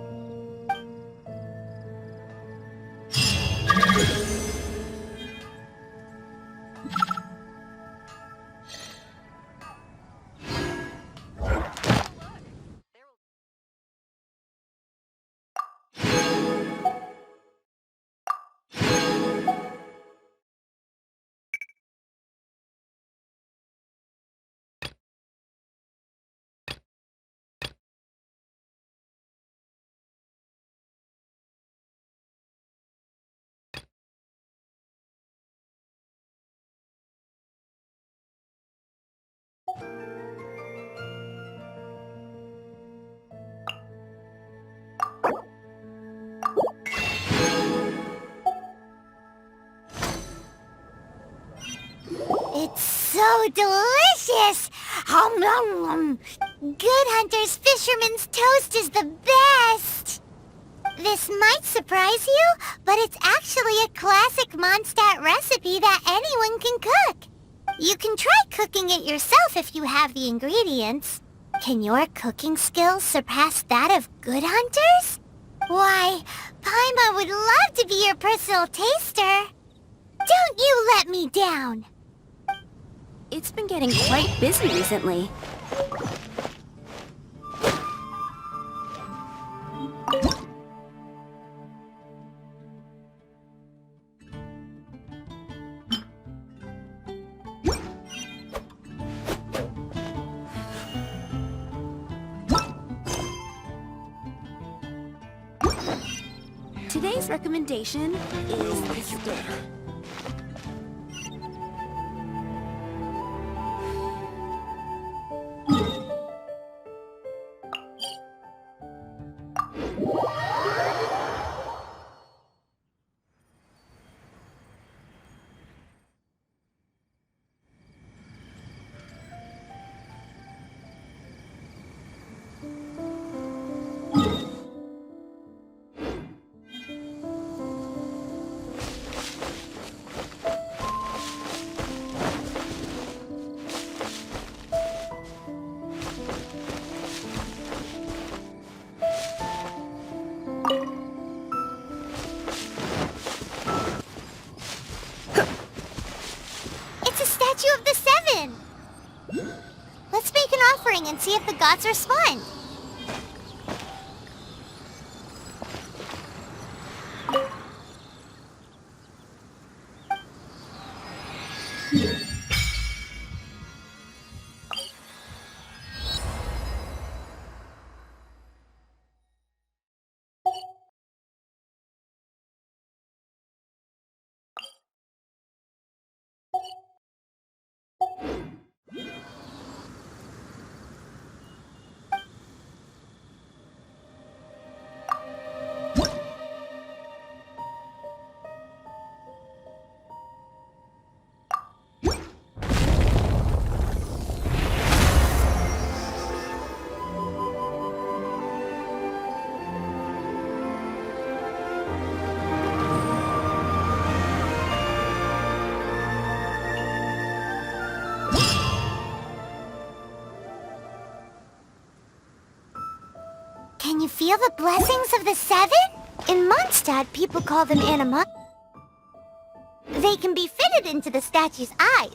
It's so delicious! Hum, nom, nom. Good Hunter's Fisherman's Toast is the best! This might surprise you, but it's actually a classic Mondstadt recipe that anyone can cook. You can try cooking it yourself if you have the ingredients. Can your cooking skills surpass that of Good Hunter's? Why, Paimon would love to be your personal taster. Don't you let me down! It's been getting quite busy recently. Today's recommendation is the steak. Of the Seven! Let's make an offering and see if the gods respond. Can you feel the blessings of the Seven? In Mondstadt, people call them anima. They can be fitted into the statue's eyes.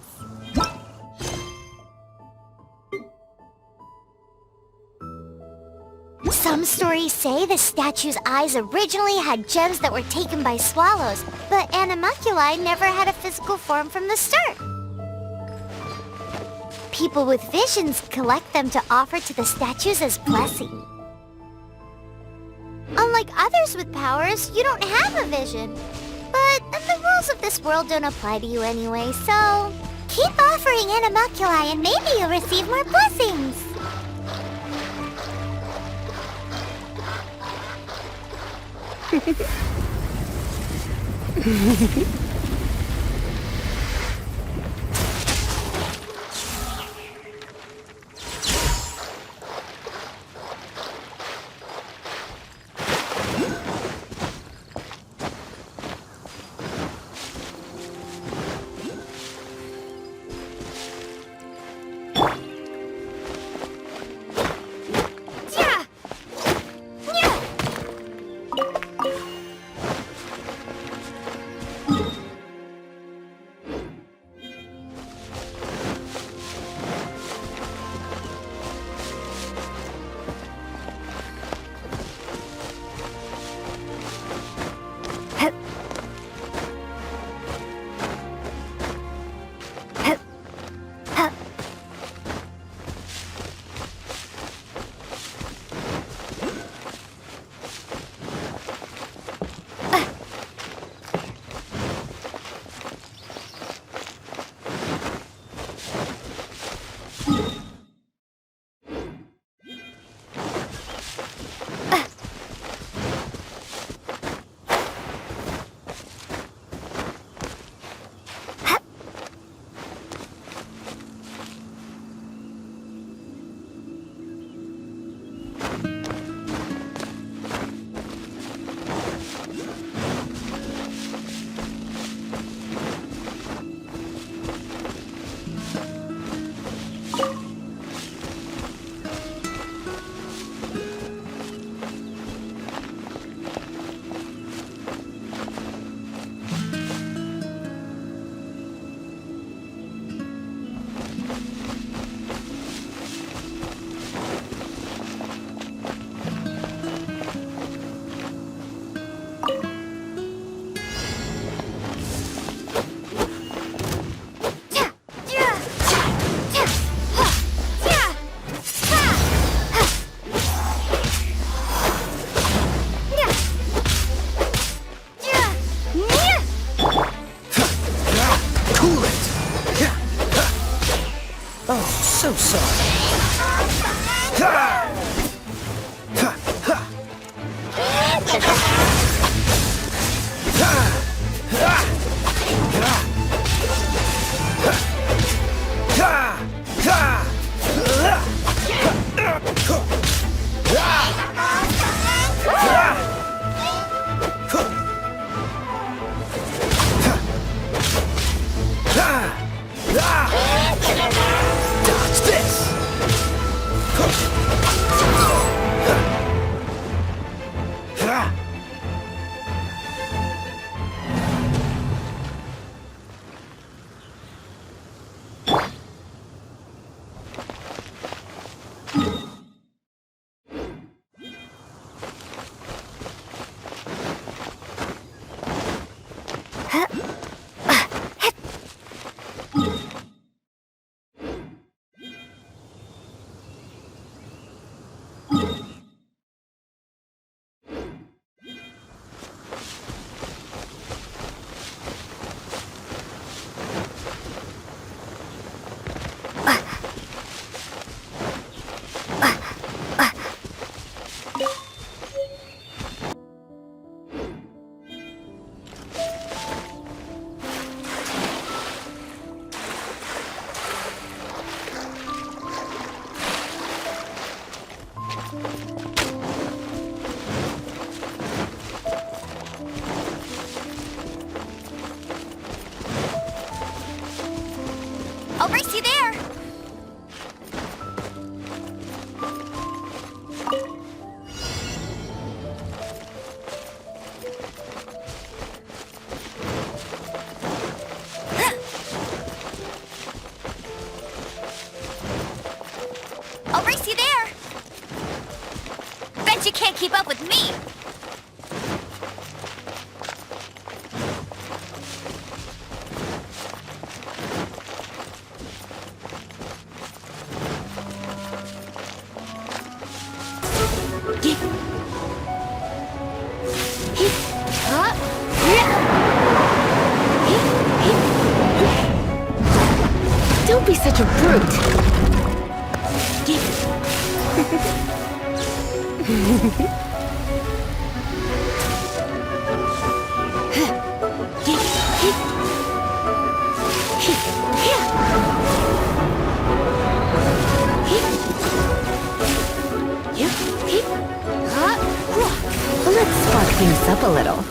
Some stories say the statue's eyes originally had gems that were taken by swallows, but animalculi never had a physical form from the start. People with visions collect them to offer to the statues as blessing. Unlike others with powers, you don't have a vision. But the rules of this world don't apply to you anyway, so keep offering animalculi and maybe you'll receive more blessings. Yeah! Yeah! Oh, so sorry. Dodge this! I'll race you there! I'll race you there! Bet you can't keep up with me! Don't be such a brute. Let's spark things up a little.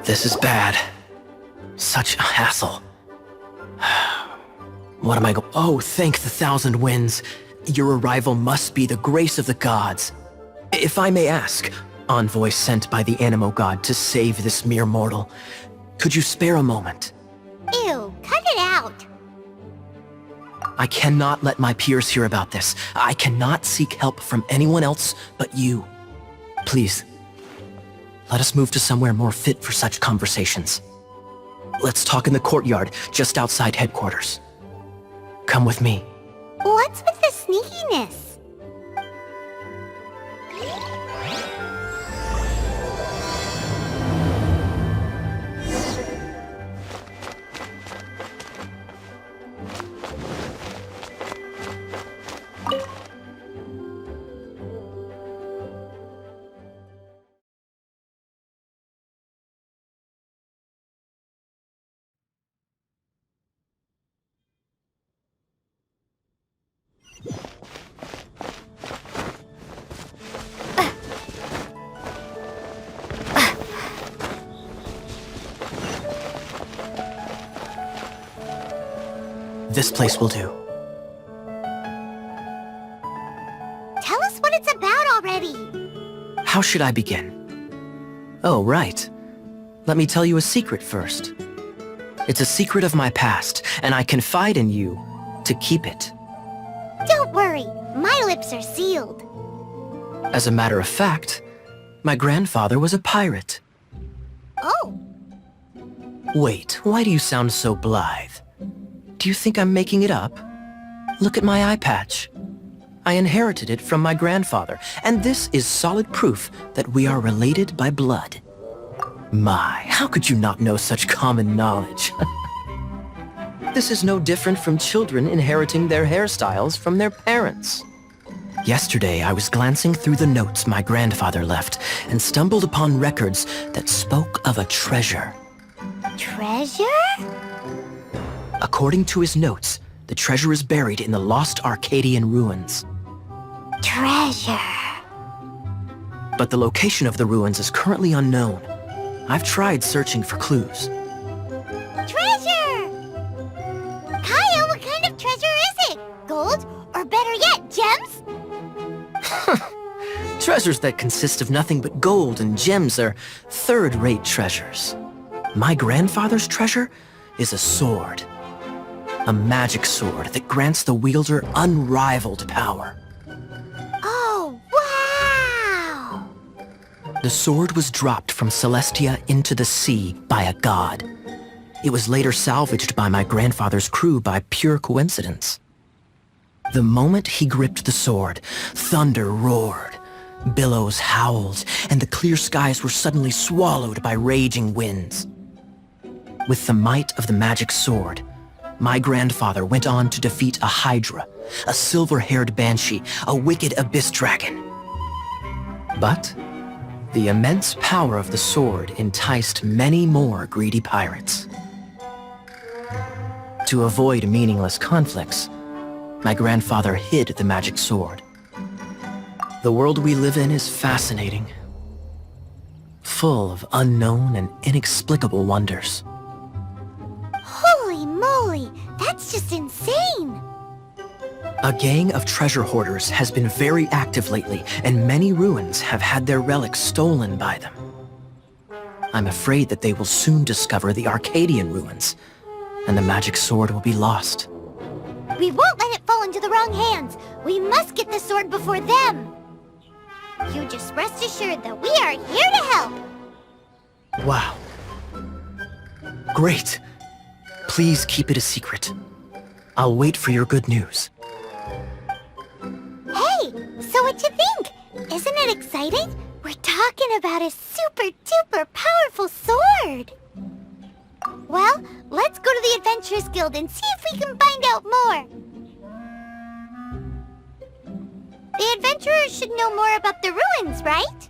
This is bad. Such a hassle. What am I go- Oh, thank the thousand winds. Your arrival must be the grace of the gods. If I may ask, envoy sent by the Animo God to save this mere mortal, could you spare a moment? Ew, cut it out. I cannot let my peers hear about this. I cannot seek help from anyone else but you. Please, let us move to somewhere more fit for such conversations. Let's talk in the courtyard, just outside headquarters. Come with me. What's with the sneakiness? This place will do. Tell us what it's about already. How should I begin? Oh, right. Let me tell you a secret first. It's a secret of my past, and I confide in you to keep it. Don't worry, my lips are sealed. As a matter of fact, my grandfather was a pirate. Oh, Wait, why do you sound so blithe? Do you think I'm making it up? Look at my eye patch. I inherited it from my grandfather, and this is solid proof that we are related by blood. My, how could you not know such common knowledge? This is no different from children inheriting their hairstyles from their parents. Yesterday, I was glancing through the notes my grandfather left and stumbled upon records that spoke of a treasure. Treasure? According to his notes, the treasure is buried in the lost Arcadian ruins. Treasure. But the location of the ruins is currently unknown. I've tried searching for clues. Treasure! Kaya, what kind of treasure is it? Gold? Or better yet, gems? Treasures that consist of nothing but gold and gems are third-rate treasures. My grandfather's treasure is a sword. A magic sword that grants the wielder unrivaled power. Oh, wow! The sword was dropped from Celestia into the sea by a god. It was later salvaged by my grandfather's crew by pure coincidence. The moment he gripped the sword, thunder roared, billows howled, and the clear skies were suddenly swallowed by raging winds. With the might of the magic sword, my grandfather went on to defeat a Hydra, a silver-haired banshee, a wicked abyss dragon. But the immense power of the sword enticed many more greedy pirates. To avoid meaningless conflicts, my grandfather hid the magic sword. The world we live in is fascinating, full of unknown and inexplicable wonders. Holy moly, that's just insane! A gang of treasure hoarders has been very active lately, and many ruins have had their relics stolen by them. I'm afraid that they will soon discover the Arcadian ruins, and the magic sword will be lost. We won't let it fall into the wrong hands. We must get the sword before them. You just rest assured that we are here to help. Wow. Great. Please keep it a secret. I'll wait for your good news. Hey, so what you think? Isn't it exciting? We're talking about a super-duper powerful sword. Well, let's go to the Adventurers Guild and see if we can find out more. The adventurers should know more about the ruins, right?